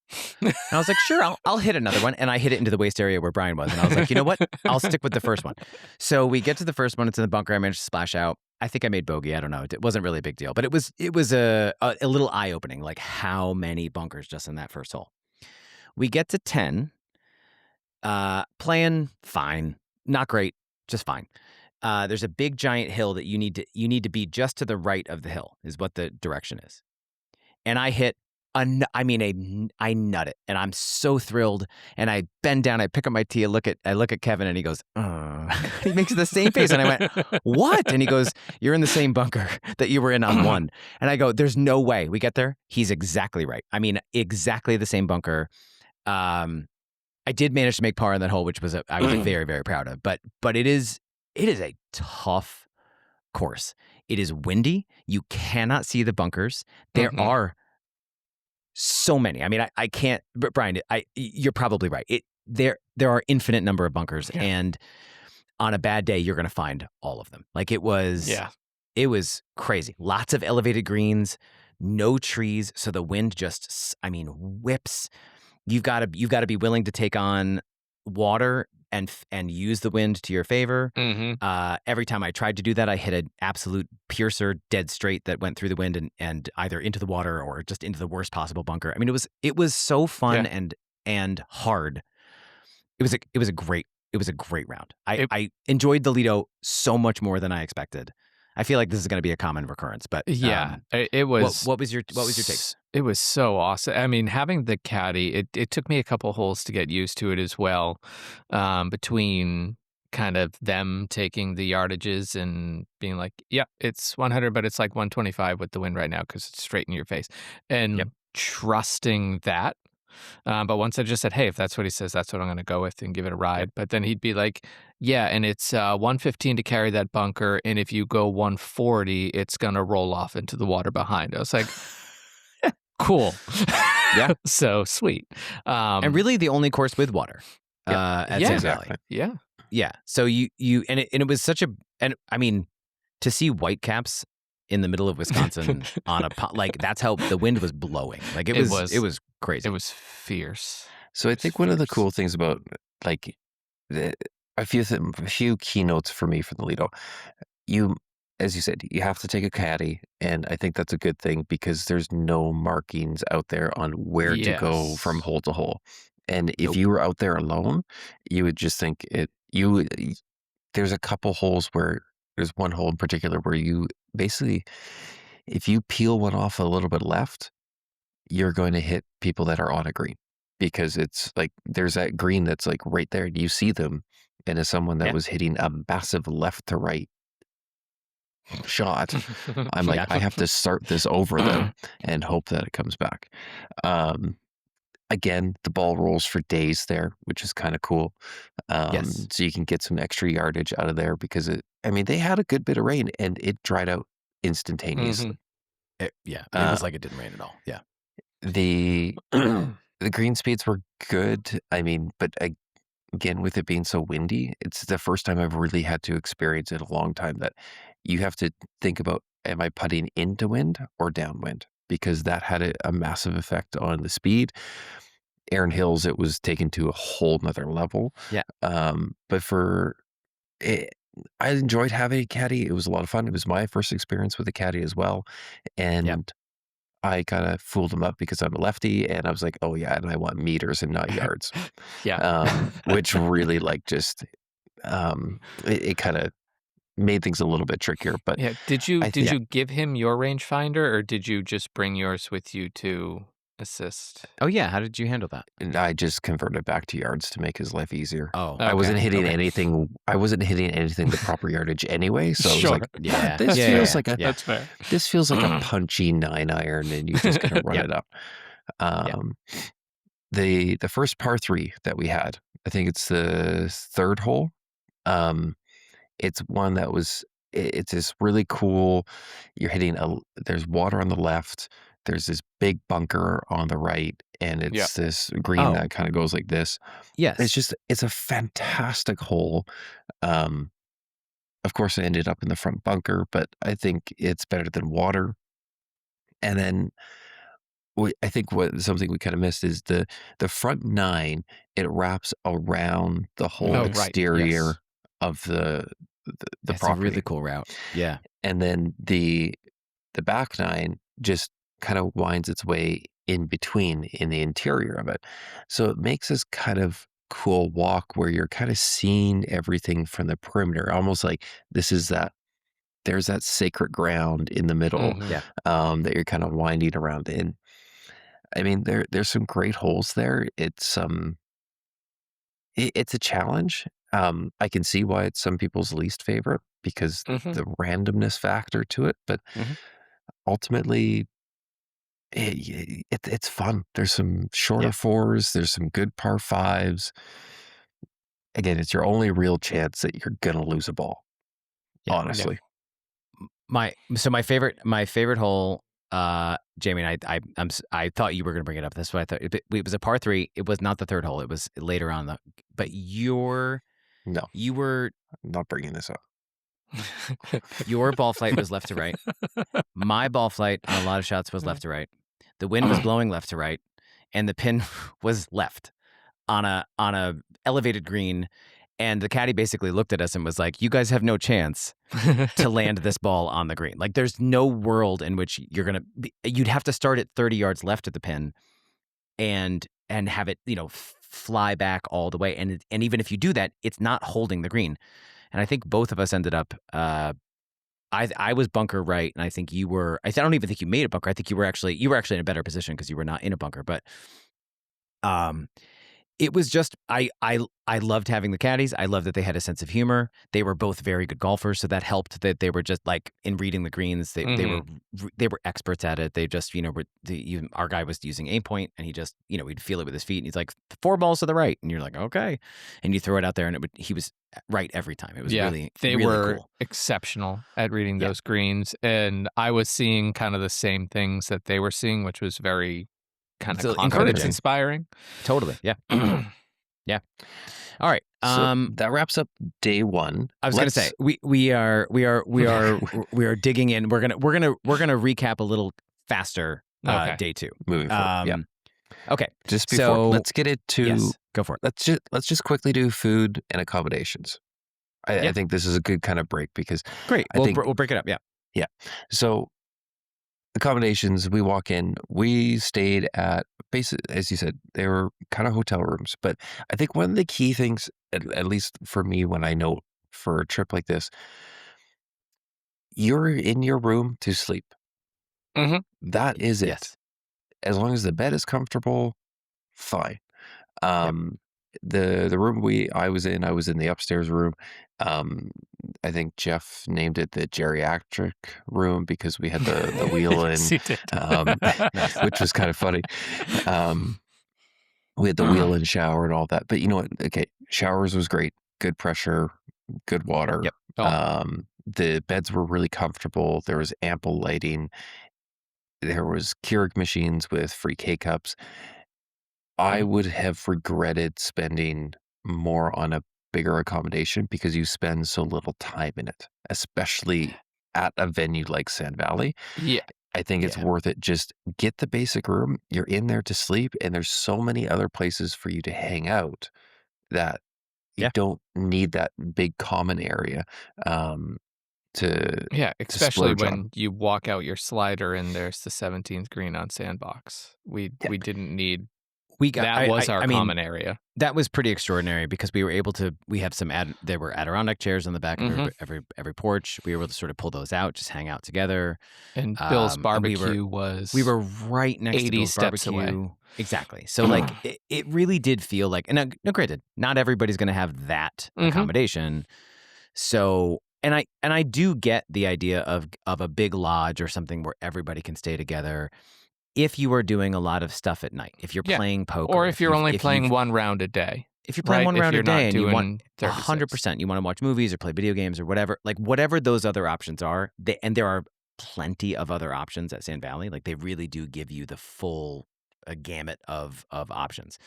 And I was like, sure, I'll hit another one. And I hit it into the waist area where Brian was. And I was like, you know what? I'll stick with the first one. So we get to the first one. It's in the bunker. I managed to splash out. I think I made bogey. I don't know. It wasn't really a big deal, but it was a little eye opening, like how many bunkers just in that first hole. We get to 10, playing fine, not great, just fine. There's a big giant hill that you need to be just to the right of the hill is what the direction is. And I hit I nut it, and I'm so thrilled. And I bend down, I pick up my tee, I look at Kevin, and he goes, he makes the same face, and I went, what? And he goes, you're in the same bunker that you were in on 1. And I go, there's no way. We get there. He's exactly right. I mean, exactly the same bunker. I did manage to make par on that hole, which I was very, very proud of. But it is a tough course. It is windy. You cannot see the bunkers. There are so many. I mean, I can't. But Brian, you're probably right. There are infinite number of bunkers, and on a bad day, you're going to find all of them. Like it was crazy. Lots of elevated greens, no trees, so the wind just, whips. You've got to be willing to take on water and use the wind to your favor. Every time I tried to do that, I hit an absolute piercer dead straight that went through the wind and either into the water or just into the worst possible bunker. I mean, it was so fun and hard. It was a great round. I enjoyed the Lido so much more than I expected. I feel like this is going to be a common recurrence, but it was. What was your take? It was so awesome. I mean, having the caddy, it took me a couple holes to get used to it as well. Between kind of them taking the yardages and being like, yeah, it's 100, but it's like 125 with the wind right now because it's straight in your face, and trusting that. But once I just said, hey, if that's what he says, that's what I'm going to go with and give it a ride. But then he'd be like, yeah, and it's 115 to carry that bunker. And if you go 140, it's going to roll off into the water behind. I was like, cool. Yeah. So sweet. And really the only course with water at Sand Valley. Yeah. Yeah. So you and it was such a, and I mean, to see whitecaps in the middle of Wisconsin on like that's how the wind was blowing. Like it was crazy. It was fierce. So I think one of the cool things about like a few keynotes for me for the Lido, as you said, you have to take a caddy, and I think that's a good thing because there's no markings out there on where to go from hole to hole. And if you were out there alone, you would just think there's a couple holes where there's one hole in particular where you basically, if you peel one off a little bit left, you're going to hit people that are on a green because it's like there's that green that's like right there and you see them. And as someone that was hitting a massive left to right shot, I'm like, I have to start this over them and hope that it comes back. Again, the ball rolls for days there, which is kind of cool. So you can get some extra yardage out of there because they had a good bit of rain and it dried out instantaneously. It was like it didn't rain at all. Yeah. The green speeds were good. I mean, but again, with it being so windy, it's the first time I've really had to experience in a long time that you have to think about, am I putting into wind or downwind? Because that had a massive effect on the speed. Erin Hills, it was taken to a whole nother level. Yeah. But I enjoyed having a caddy. It was a lot of fun. It was my first experience with a caddy as well. And I kind of fooled him up because I'm a lefty and I was like, oh yeah, and I want meters and not yards. Which really it kind of made things a little bit trickier. But did you give him your rangefinder or did you just bring yours with you to assist? Oh yeah, how did you handle that? And I just converted back to yards to make his life easier. Oh, I wasn't hitting anything. I wasn't hitting anything the proper yardage anyway. So I was like, this feels like that's fair. This feels like a punchy 9-iron, and you just kind of run it up. The first par 3 that we had, I think it's the third hole. It's one that was it's this really cool. You're hitting there's water on the left. There's this big bunker on the right, and Yeah. it's this green that kind of goes like this. Yes. It's a fantastic hole. Of course, I ended up in the front bunker, but I think it's better than water. And then I think something we kind of missed is the front 9. It wraps around the whole Oh, right. exterior Yes. of the That's a property. really cool route. Yeah. And then the back 9 just kind of winds its way in between in the interior of it. So it makes this kind of cool walk where you're kind of seeing everything from the perimeter, almost like there's that sacred ground in the middle Yeah. that you're kind of winding around in. I mean, there's some great holes there. It's a challenge. I can see why it's some people's least favorite because the randomness factor to it, but ultimately it's fun. There's some shorter 4s, there's some good par 5s. Again, it's your only real chance that you're gonna lose a ball. Yeah. Honestly. My favorite hole, Jamie, and I thought you were going to bring it up. That's what I thought. It was a par 3. It was not the third hole. It was later on. But you were I'm not bringing this up. your ball flight was left to right. My ball flight on a lot of shots was left to right. The wind was blowing left to right, and the pin was left on a elevated green. And the caddy basically looked at us and was like, "You guys have no chance to land this ball on the green. Like, there's no world in which you'd have to start at 30 yards left of the pin, and have it, fly back all the way. And even if you do that, it's not holding the green. And I think both of us ended up. I was bunker right, and I think you were. I don't even think you made a bunker. I think you were actually in a better position because you were not in a bunker. But it was just I loved having the caddies. I loved that they had a sense of humor. They were both very good golfers, so that helped. That they were just like in reading the greens. They were experts at it. They just our guy was using aim point, and he just he'd feel it with his feet, and he's like 4 balls to the right, and you're like okay, and you throw it out there, and he was right every time. It was really they really were cool. exceptional at reading those greens, and I was seeing kind of the same things that they were seeing, which was very kind of confidence inspiring. Totally. Yeah. Yeah. All right. So that wraps up day 1. I was going to say we are digging in. We're going to recap a little faster day 2 moving forward. Yeah. Okay. Just before let's get into go for it. Let's just quickly do food and accommodations. I think this is a good kind of break because great. We'll break it up. Yeah. Yeah. So accommodations, we walk in, we stayed at basically, as you said, they were kind of hotel rooms. But I think one of the key things, at least for me, when I know for a trip like this, you're in your room to sleep. That is it. Yes. As long as the bed is comfortable, fine. The room I was in the upstairs room. I think Jeff named it the geriatric room because we had the wheel in, which was kind of funny. We had the wheel in shower and all that. But you know what? Okay, showers was great. Good pressure, good water. Yep. The beds were really comfortable. There was ample lighting. There was Keurig machines with free K-cups. I would have regretted spending more on a bigger accommodation because you spend so little time in it, especially at a venue like Sand Valley. Yeah. I think it's worth it. Just get the basic room. You're in there to sleep, and there's so many other places for you to hang out that you don't need that big common area especially when you walk out your slider and there's the 17th green on Sandbox. We didn't need that was our common area. That was pretty extraordinary because we were able to. We have some there were Adirondack chairs on the back of every porch. We were able to sort of pull those out, just hang out together. And Bill's barbecue we were right next to Bill's steps barbecue. Away. Exactly. So like it really did feel like. And no, granted, not everybody's going to have that accommodation. So. And I do get the idea of a big lodge or something where everybody can stay together. If you are doing a lot of stuff at night, if you're playing poker, or if you're only playing one round a day, if you're playing Right, one if round a you're not day and you want doing 36. 100%, you want to watch movies or play video games or whatever, like whatever those other options are, and there are plenty of other options at Sand Valley. Like they really do give you the full gamut of options.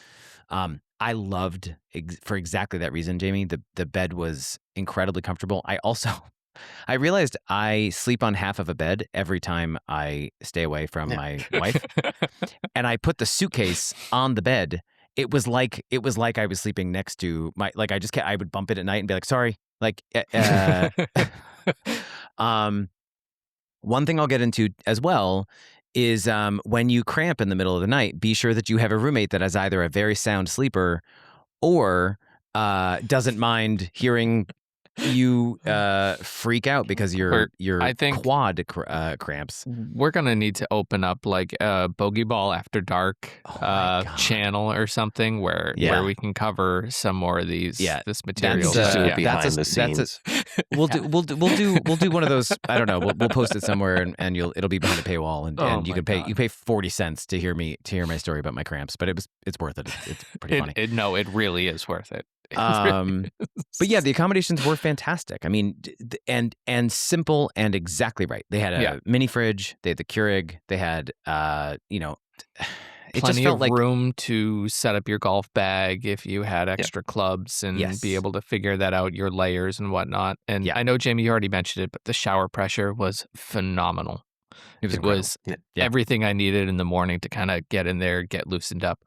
I loved for exactly that reason, Jamie. The bed was incredibly comfortable. I realized I sleep on half of a bed every time I stay away from my wife, and I put the suitcase on the bed. It was like I was sleeping next to I would bump it at night and be like, sorry. One thing I'll get into as well is when you cramp in the middle of the night, be sure that you have a roommate that is either a very sound sleeper or doesn't mind hearing you freak out because your quad cramps. We're gonna need to open up like a Bogey Ball After Dark channel or something where we can cover some more of these this material. Behind the scenes. We'll do one of those. I don't know. We'll post it somewhere and it'll be behind a paywall and you pay 40 cents to hear my story about my cramps. But it's worth it. It's pretty funny. It really is worth it. But yeah, the accommodations were fantastic. I mean, and simple and exactly right. They had a mini fridge. They had the Keurig. They had, it plenty just felt of like room to set up your golf bag if you had extra clubs and be able to figure that out, your layers and whatnot. And I know, Jamie, you already mentioned it, but the shower pressure was phenomenal. It was everything I needed in the morning to kind of get in there, get loosened up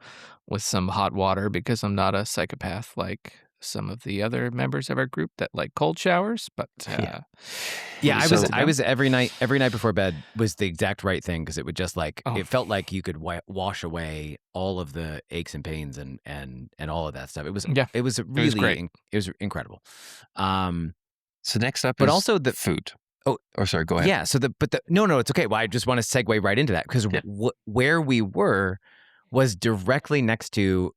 with some hot water because I'm not a psychopath like some of the other members of our group that like cold showers. But I was every night before bed was the exact right thing because it would just it felt like you could wash away all of the aches and pains and all of that stuff. It was really it was incredible. So next up, but is also the food. Oh, sorry, go ahead. Yeah. So no, it's okay. Well, I just want to segue right into that because where we were was directly next to.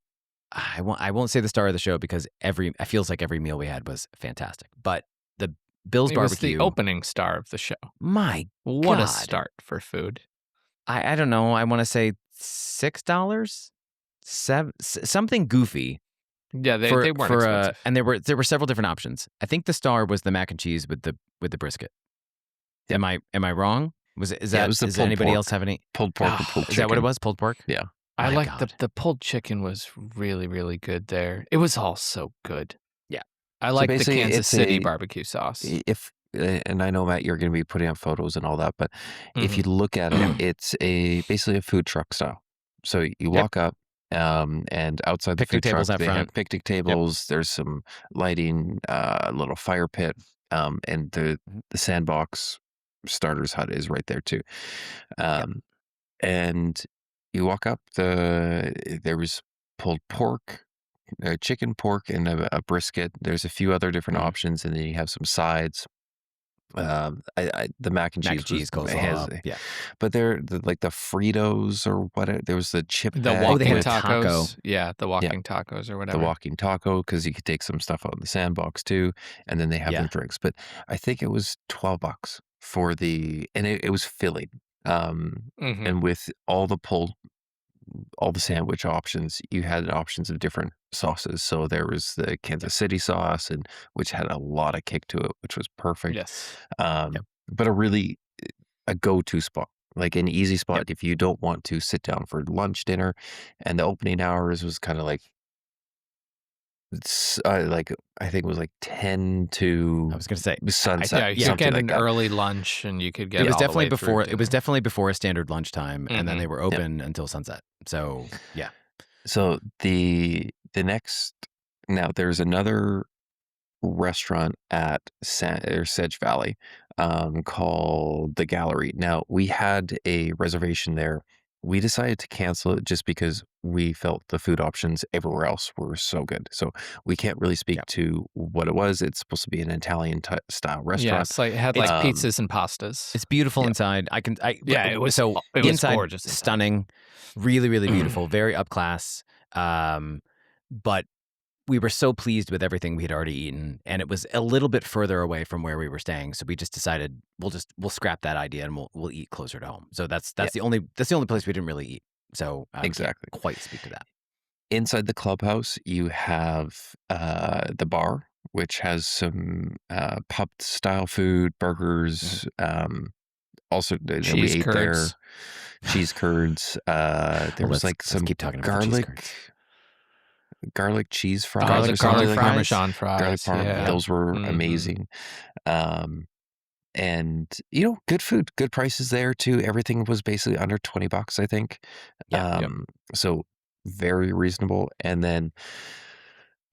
I won't say the star of the show because it feels like every meal we had was fantastic. But the Bill's Barbecue was the opening star of the show. My what God. A start for food. I don't know. I want to say $6, something goofy. Yeah, they weren't expensive. And there were several different options. I think the star was the mac and cheese with the brisket. Yeah. Am I wrong? Does anybody else have any pulled pork? Or pulled chicken. Is that what it was? Pulled pork? Yeah. I like the pulled chicken was really, really good there. It was all so good. Yeah. I like the Kansas City barbecue sauce. And I know, Matt, you're going to be putting up photos and all that, but if you look at it, it's basically a food truck style. So you walk up, and outside the food truck, they have picnic tables. There's some lighting, a little fire pit, and the sandbox starter's hut is right there too. And you walk up, there was pulled pork, chicken, pork, and a brisket. There's a few other different options, and then you have some sides. The mac and cheese goes but they're like the Fritos or whatever. There was the chip they bag had tacos. Yeah, the walking tacos or whatever. The walking taco, because you could take some stuff out in the sandbox too, and then they have their drinks. But I think it was $12 for and it was filling. And with all the sandwich options, you had options of different sauces. So there was the Kansas City sauce, which had a lot of kick to it, which was perfect. Yes. But a go-to spot, like an easy spot if you don't want to sit down for lunch, dinner, and the opening hours was kind of I think it was like 10 to I was going to say sunset. You could get an early lunch and you could get it was all definitely the way before through it was definitely before a standard lunchtime, and then they were open until sunset. So So the next, now there's another restaurant at Sedge Valley called The Gallery. Now we had a reservation there. We decided to cancel it just because we felt the food options everywhere else were so good. So we can't really speak to what it was. It's supposed to be an Italian style restaurant. Yeah, it's like it had pizzas and pastas. It's beautiful inside. It was inside gorgeous. Stunning, really, really beautiful, very up class. But we were so pleased with everything we had already eaten, and it was a little bit further away from where we were staying. So we just decided we'll scrap that idea and we'll eat closer to home. So that's the only place we didn't really eat. So exactly, can't quite speak to that. inside the clubhouse, you have the bar, which has some pub-style food, burgers. Also, we Cheese ate there. curds. Cheese curds. There was like some keep talking about the cheese curds. garlic cheese fries Garlic or something like that. Parmesan fries. Yeah. Those were amazing. And good food, good prices there too. Everything was basically under $20, I think. So very reasonable. And then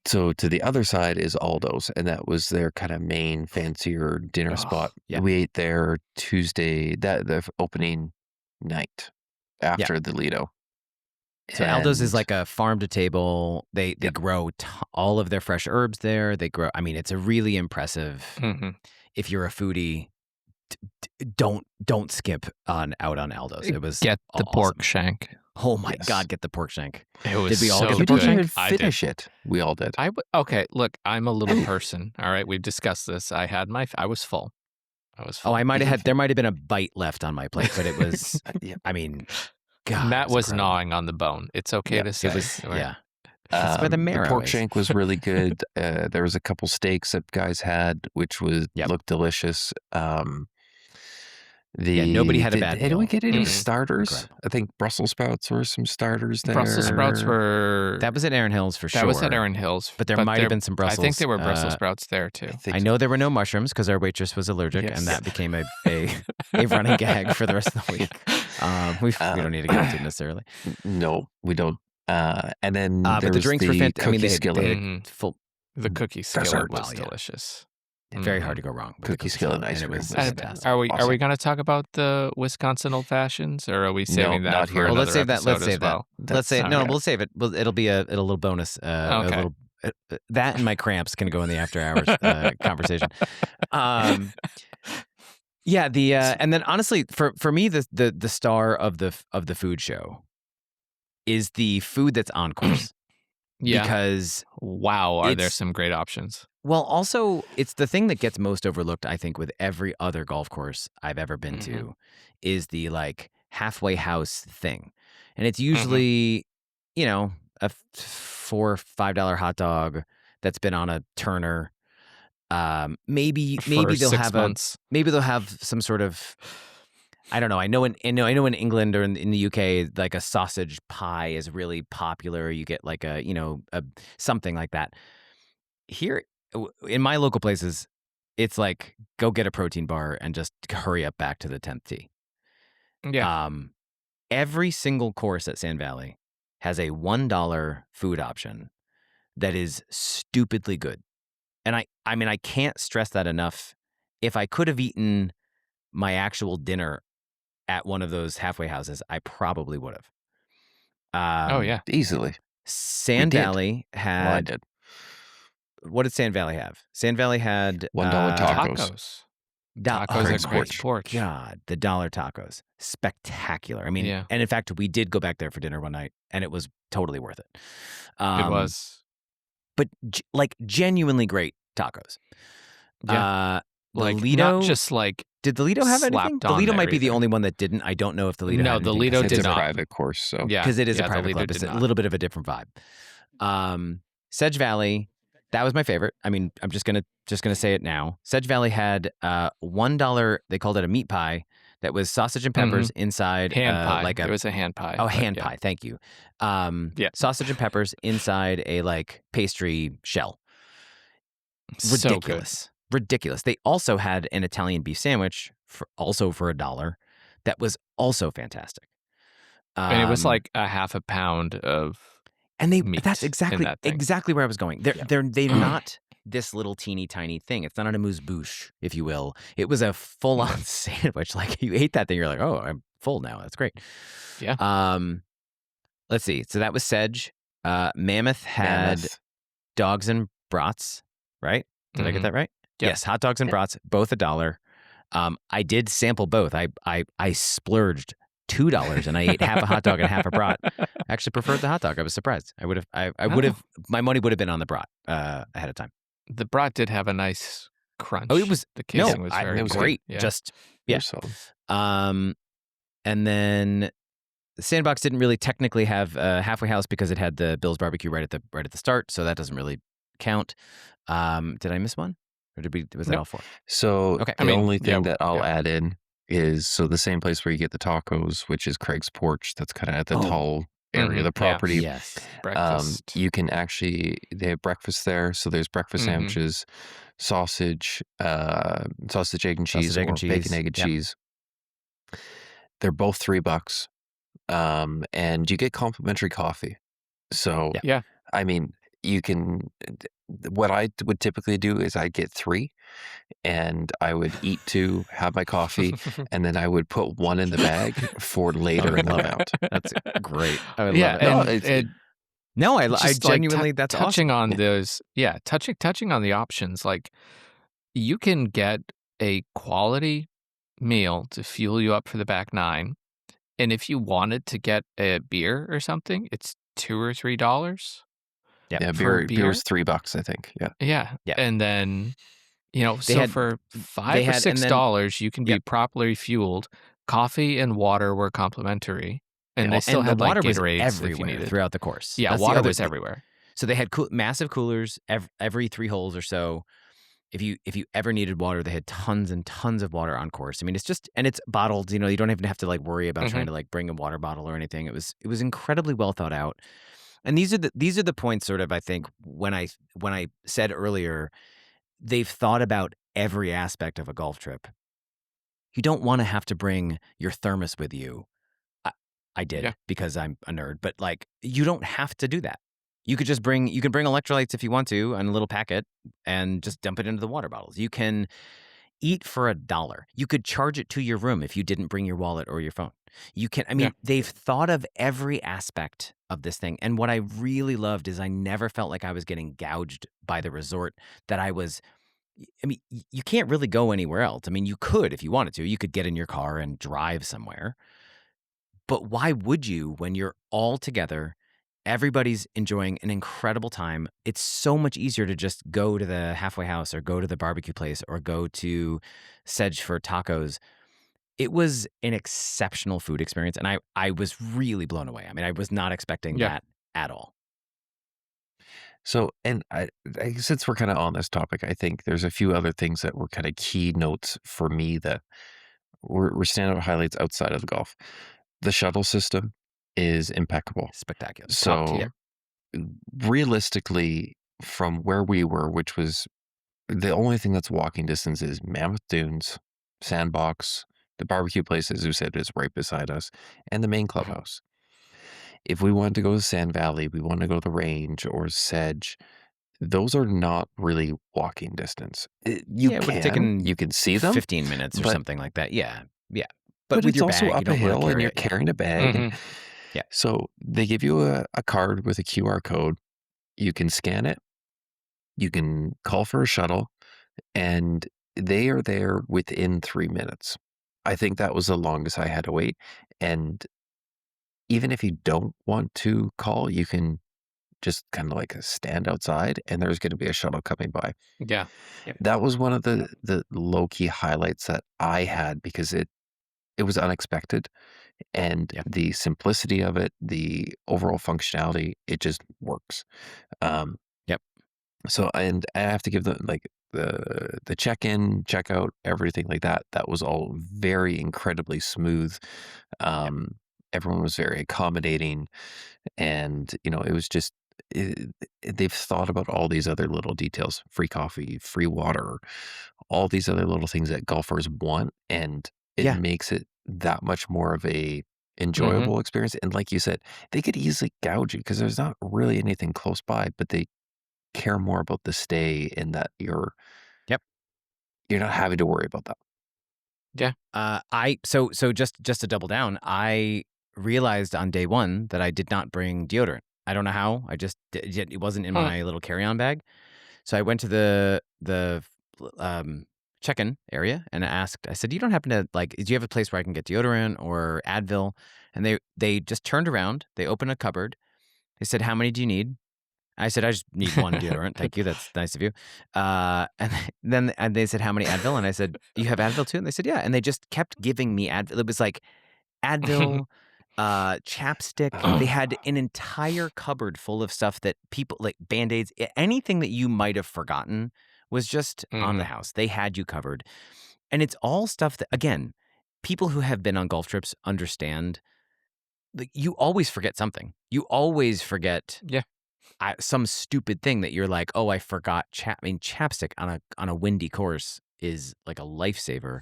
so to the other side is Aldo's, and that was their kind of main fancier dinner spot. Yeah. We ate there Tuesday, the opening night after the Lido. So Aldo's is like a farm to table. They grow all of their fresh herbs there. They grow. I mean, it's a really impressive. If you're a foodie, don't skip out on Aldo's. It was get the awesome. pork shank. Oh my God, get the pork shank. It was Did we all so get You the pork didn't shank? even finish it. We all did. Okay, look, I'm a little person. All right, we've discussed this. I was full. Oh, there might have been a bite left on my plate, but it was. I mean, God, Matt was incredible. gnawing on the bone. It's okay to say. It was, That's where the marrow pork is. shank was really good. There was a couple steaks that guys had, which looked delicious. Nobody had a bad Did meal. we get any starters? Incredible. I think Brussels sprouts were some starters there. Brussels sprouts were. That was at Erin Hills for sure. That was at Erin Hills, but there might have been some Brussels. I think there were Brussels sprouts there too. I know there were no mushrooms because our waitress was allergic, and that became a running gag for the rest of the week. We don't need to get into it necessarily. No, we don't. And then but the drinks were fantastic. I mean, the cookie skillet was delicious. Very hard to go wrong. With cookie skillet ice cream was fantastic. Are we going to talk about the Wisconsin old fashions, or are we saving that not for here. another let's save that. episode Let's save as well? that. Let's say no. We'll save it. It'll be a little bonus. A little, that and my cramps can go in the after hours conversation. Yeah. And then honestly, for me, the star of the food show is the food that's on course. Yeah. Because are there some great options? Well, also, it's the thing that gets most overlooked, I think, with every other golf course I've ever been to, is the like halfway house thing. And it's usually, a $4 or $5 hot dog that's been on a turner. Maybe they'll have some sort of, I don't know. I know in England or in the UK, like a sausage pie is really popular. You get like a something like that. Here in my local places, it's like go get a protein bar and just hurry up back to the 10th tee. Yeah. Every single course at Sand Valley has a $1 food option that is stupidly good. And I mean, I can't stress that enough. If I could have eaten my actual dinner at one of those halfway houses, I probably would have. Easily. Sand Valley had. Well, I did. What did Sand Valley have? Sand Valley had $1 tacos. Tacos at Great Porch. God, the $1 tacos, spectacular. I mean, and in fact, we did go back there for dinner one night, and it was totally worth it. It was, but like genuinely great tacos. Yeah, like Lido, not just like. Did the Lido have anything? The Lido might be the only one that didn't. I don't know if the Lido. No, had the Lido did not. It's a private course, so because it is a private club. It's a little bit of a different vibe. Sedge Valley, that was my favorite. I mean, I'm just gonna say it now. Sedge Valley had $1. They called it a meat pie that was sausage and peppers inside hand pie. Like it was a hand pie. Oh, hand pie. Thank you. Sausage and peppers inside a like pastry shell. Ridiculous. So ridiculous. They also had an Italian beef sandwich for $1 that was also fantastic. And it was like a half a pound of meat. That's exactly where I was going. They're not this little teeny tiny thing. It's not an amuse-bouche, if you will. It was a full-on sandwich. Like you ate that thing, you're like, oh, I'm full now. That's great. Yeah. Let's see. So that was Sedge. Mammoth had dogs and brats, right? Did I get that right? Yep. Yes, hot dogs and brats, both $1. I did sample both. I splurged $2 and I ate half a hot dog and half a brat. I actually preferred the hot dog. I was surprised. I would have my money would have been on the brat ahead of time. The brat did have a nice crunch. Oh, it was the casing was very it was great. Yeah. Just and then Sandbox didn't really technically have a halfway house because it had the Bill's Barbecue right at the start, so that doesn't really count. Did I miss one, or was that No. all four? So Okay. the only thing that I'll yeah. add in is the same place where you get the tacos, which is Craig's Porch. That's kind of at the tall area of the property. Yes. Breakfast. You can actually, they have breakfast there. So there's breakfast sandwiches, sausage, sausage, egg and cheese, Sausage, egg, or and cheese. bacon, egg, and Yep. cheese. They're both $3. And you get complimentary coffee. So, Yeah. I mean, you can, what I would typically do is I get 3 and I would eat 2, have my coffee, and then I would put 1 in the bag for later in the out. That's great. I would Yeah, love it. and No, I just genuinely, that's touching awesome. on those, touching on the options. Like, you can get a quality meal to fuel you up for the back 9, and if you wanted to get a beer or something, it's $2 or $3. Yeah, for beer was $3, I think. Yeah. Yeah, and then had- for they $5 or had- and then- $6, you can be Yep. properly fueled. Coffee and water were complimentary, and they and still the had water like was Gatorades if you everywhere needed. throughout the course. Yeah, That's the water other was thing. everywhere. So they had massive coolers every 3 holes or so. If you ever needed water, they had tons and tons of water on course. I mean, it's bottled. You don't even have to like worry about trying to like bring a water bottle or anything. It was incredibly well thought out. And these are the points, sort of, I think, when I said earlier, they've thought about every aspect of a golf trip. You don't want to have to bring your thermos with you. I did because I'm a nerd, but like, you don't have to do that. You can bring electrolytes if you want to in a little packet and just dump it into the water bottles. You can eat for $1. You could charge it to your room if you didn't bring your wallet or your phone. You can, they've thought of every aspect of this thing. And what I really loved is I never felt like I was getting gouged by the resort, that you can't really go anywhere else. I mean, you could, if you wanted to, you could get in your car and drive somewhere. But why would you when you're all together? Everybody's enjoying an incredible time. It's so much easier to just go to the halfway house or go to the barbecue place or go to Sedge for tacos. It was an exceptional food experience, and I was really blown away. I mean, I was not expecting that at all. So, and since we're kind of on this topic, I think there's a few other things that were kind of key notes for me that were standout highlights outside of the golf. The shuttle system is impeccable. Spectacular. So, Top tier. realistically, from where we were, which was the only thing that's walking distance, is Mammoth Dunes, Sandbox, the barbecue place, as you said, is right beside us, and the main clubhouse. If we wanted to go to Sand Valley, we wanted to go to the range or Sedge, those are not really walking distance. You can see them. 15 minutes or something like that. Yeah. But with it's your also bag, up a hill and you're carrying a bag. And, so they give you a card with a QR code. You can scan it. You can call for a shuttle, and they are there within 3 minutes. I think that was the longest I had to wait. And even if you don't want to call, you can just kind of like stand outside and there's going to be a shuttle coming by. Yeah. That was one of the low-key highlights that I had, because it was unexpected, and the simplicity of it, the overall functionality, it just works. So, and I have to give them the check-in, check-out, everything like that. That was all very incredibly smooth. Everyone was very accommodating, and it was just they've thought about all these other little details: free coffee, free water, all these other little things that golfers want, and it makes it that much more of a enjoyable experience. And like you said, they could easily gouge you because there's not really anything close by, but they care more about the stay, and that you're not having to worry about that. So just to double down, I realized on day 1 that I did not bring deodorant. I don't know how. It wasn't in my little carry-on bag. So I went to the check-in area and I said, "You don't happen to do you have a place where I can get deodorant or Advil?" And they just turned around. They opened a cupboard. They said, "How many do you need?" I said, "I just need 1 deodorant. Thank you. That's nice of you." And then they said, "How many Advil?" And I said, "You have Advil too?" And they said, "Yeah." And they just kept giving me Advil. It was like Advil, chapstick. They had an entire cupboard full of stuff that people like Band-Aids, anything that you might have forgotten was just on the house. They had you covered. And it's all stuff that, again, people who have been on golf trips understand. Like, you always forget something. You always forget some stupid thing that you're like, oh, I forgot. Chapstick on a windy course is like a lifesaver.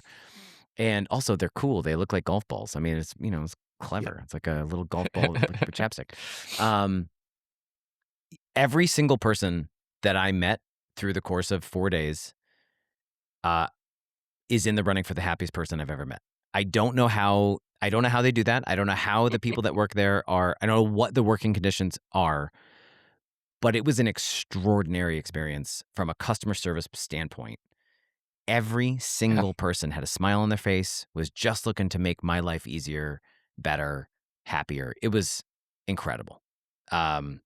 And also, they're cool. They look like golf balls. I mean, it's it's clever. It's like a little golf ball with chapstick. Every single person that I met through the course of 4 days is in the running for the happiest person I've ever met. I don't know how they do that. I don't know how the people that work there are. I don't know what the working conditions are, but it was an extraordinary experience from a customer service standpoint. Every single person had a smile on their face, was just looking to make my life easier, better, happier. It was incredible. I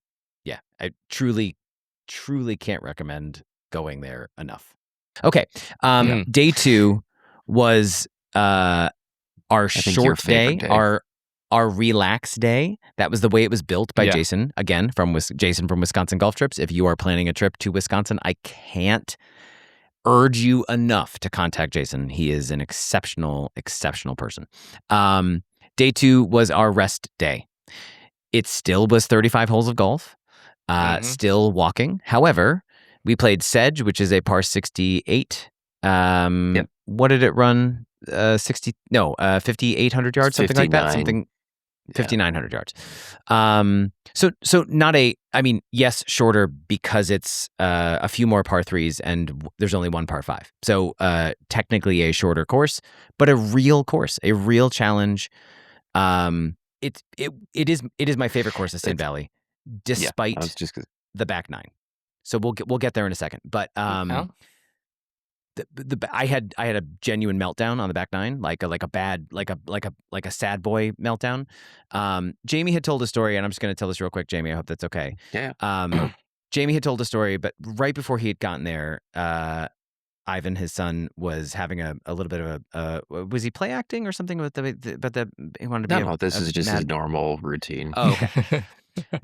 truly can't recommend going there enough. Okay. Day 2 was our short day, our relax day. That was the way it was built by Jason. Again, Jason from Wisconsin Golf Trips. If you are planning a trip to Wisconsin, I can't urge you enough to contact Jason. He is an exceptional person. Day 2 was our rest day. It still was 35 holes of golf, still walking. However, we played Sedge, which is a par 68. What did it run? 5,800 yards, something like that. 5,900 yards. So not yes, shorter because it's a few more par 3s and there's only one par 5. So technically a shorter course, but a real course, a real challenge. It is my favorite course at Sand Valley, despite the back nine. So we'll get there in a second. But I had a genuine meltdown on the back nine, like a sad boy meltdown. Jamie had told a story, and I'm just going to tell this real quick, Jamie. I hope that's okay. Yeah. Jamie had told a story, but right before he had gotten there, Ivan, his son, was having a little bit of a was he play acting or something with he wanted to be this is just his normal routine. Oh, okay.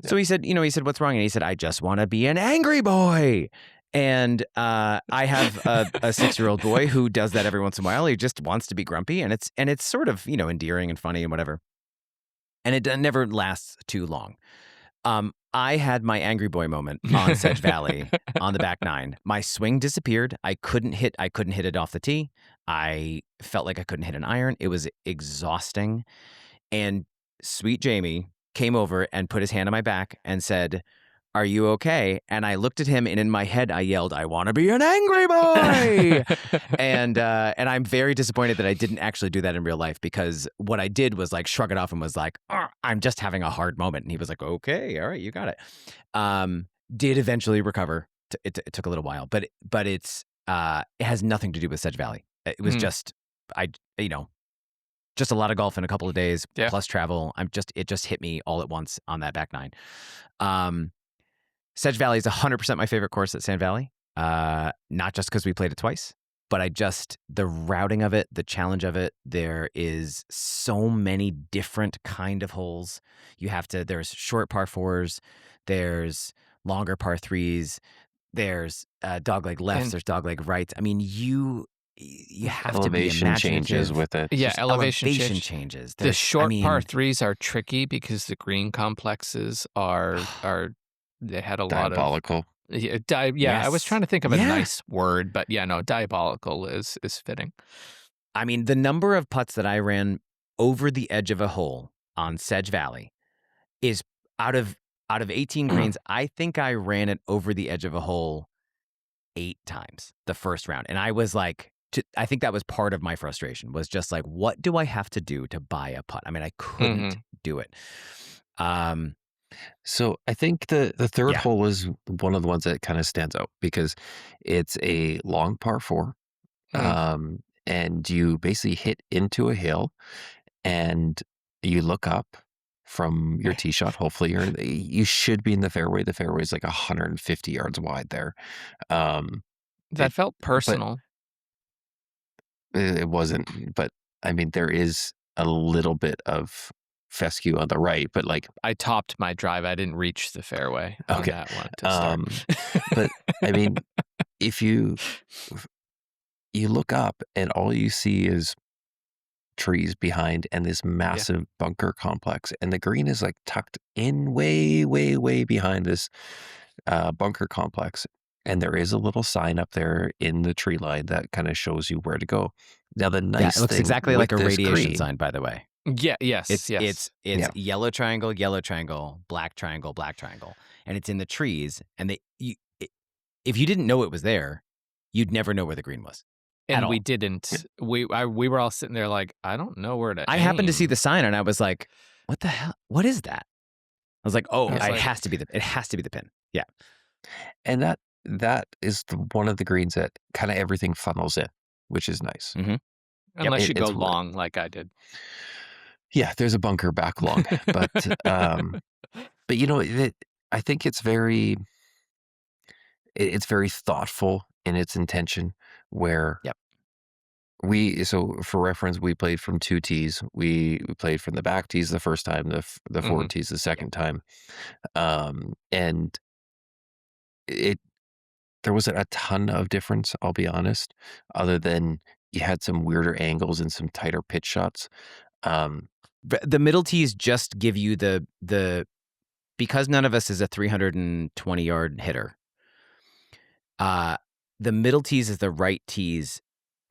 So he said, what's wrong? And he said, I just want to be an angry boy. And I have a 6-year-old boy who does that every once in a while. He just wants to be grumpy, and it's sort of endearing and funny and whatever. And it never lasts too long. I had my angry boy moment on Sedge Valley on the back nine. My swing disappeared. I couldn't hit it off the tee. I felt like I couldn't hit an iron. It was exhausting. And sweet Jamie came over and put his hand on my back and said, "Are you okay?" And I looked at him, and in my head I yelled, "I want to be an angry boy." and I'm very disappointed that I didn't actually do that in real life, because what I did was like shrug it off and was like, "I'm just having a hard moment." And he was like, "Okay, all right, you got it." Did eventually recover. It took a little while, but it's it has nothing to do with Sedge Valley. It was just just a lot of golf in a couple of days plus travel. It just hit me all at once on that back nine. Sedge Valley is 100% my favorite course at Sand Valley. Not just because we played it twice, but the routing of it, the challenge of it. There is so many different kind of holes. There's short par 4s, there's longer par 3s, there's dogleg lefts, there's dogleg rights. I mean, you have to be imaginative. Changes with it. Yeah, elevation changes. The short par 3s are tricky because the green complexes are they had a diabolical. Lot of yes. I was trying to think of a nice word, but diabolical is fitting. I mean, the number of putts that I ran over the edge of a hole on Sedge Valley is out of 18 greens, I think I ran it over the edge of a hole 8 times the first round. And I was like, I think that was part of my frustration, was just like, what do I have to do to buy a putt? I mean, I couldn't do it. So I think the third hole is one of the ones that kind of stands out because it's a long par 4, and you basically hit into a hill, and you look up from your tee shot. Hopefully, you should be in the fairway. The fairway is like 150 yards wide there. That felt personal. It wasn't, but I mean, there is a little bit of fescue on the right, but like I topped my drive. I didn't reach the fairway on okay. that one to start. But I mean, if you look up and all you see is trees behind and this massive bunker complex, and the green is like tucked in way, way, way behind this bunker complex. And there is a little sign up there in the tree line that kind of shows you where to go. Now, the Yeah, nice it looks thing exactly with like a this radiation green, sign, by the way. Yes. It's Yeah. yellow triangle, black triangle, black triangle, and it's in the trees. And if you didn't know it was there, you'd never know where the green was. And all. we didn't. We were all sitting there like, I don't know where to I aim. happened to see the sign and I was like, what the hell? What is that? I was like, oh, it has to be the pin. Yeah. And that is one of the greens that kind of everything funnels in, which is nice. Mm-hmm. Unless you go long like I did. Yeah, there's a bunker back long, but you know, I think it's very thoughtful in its intention. Where so for reference, we played from 2 tees. We played from the back tees the first time, the forward tees the second time, and there wasn't a ton of difference, I'll be honest, other than you had some weirder angles and some tighter pitch shots. The middle tees just give you the because none of us is a 320-yard hitter. The middle tees is the right tees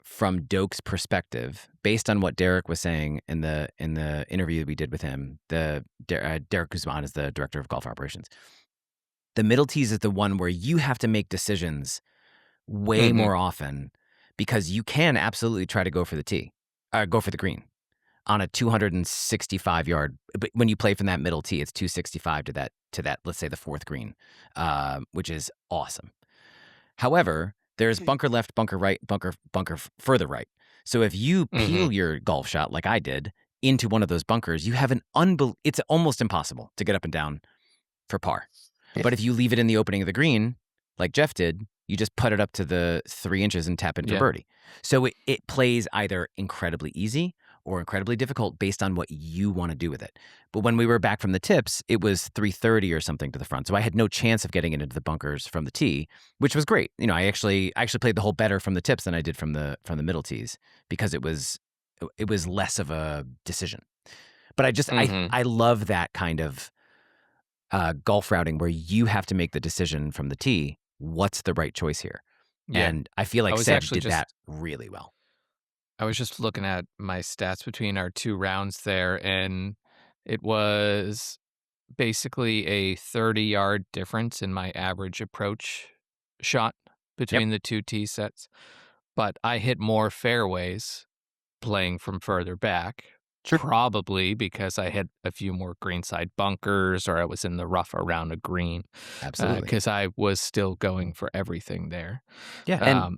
from Doak's perspective, based on what Derek was saying in the interview that we did with him. Derek Guzman is the director of golf operations. The middle tees is the one where you have to make decisions way more often, because you can absolutely try to go for the tee, go for the green on a 265-yard. But when you play from that middle tee, it's 265 to that. Let's say the fourth green, which is awesome. However, there's bunker left, bunker right, bunker further right. So if you peel your golf shot like I did into one of those bunkers, you have it's almost impossible to get up and down for par. Yeah. But if you leave it in the opening of the green, like Jeff did, you just put it up to the 3 inches and tap in for birdie. So it plays either incredibly easy or incredibly difficult based on what you want to do with it. But when we were back from the tips, it was 330 or something to the front. So I had no chance of getting it into the bunkers from the tee, which was great. You know, I actually played the hole better from the tips than I did from the middle tees, because it was less of a decision. But I love that kind of golf routing where you have to make the decision from the tee. What's the right choice here? Yeah. And I feel like Seb did that really well. I was just looking at my stats between our 2 rounds there, and it was basically a 30-yard difference in my average approach shot between the 2 tee sets. But I hit more fairways playing from further back, probably because I had a few more greenside bunkers, or I was in the rough around a green. Absolutely. Because I was still going for everything there. Yeah.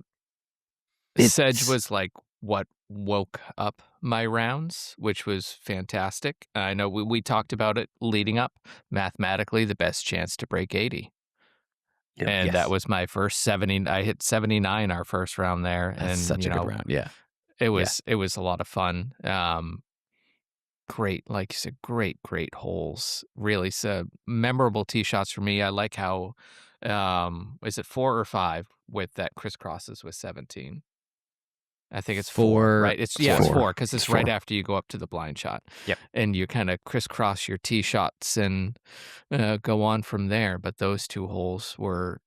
Sedge was like what woke up my rounds, which was fantastic. I know we talked about it leading up. Mathematically, the best chance to break 80. Yep. And that was my first 70. I hit 79 our first round there. That's such a good round. Yeah. It was a lot of fun. Great, like you said, great holes. Really, so memorable tee shots for me. I like how, is it 4 or 5 with that crisscrosses with 17? I think it's 4, right? It's 4 because it's right after you go up to the blind shot. Yep. And you kind of crisscross your tee shots and go on from there. But those 2 holes were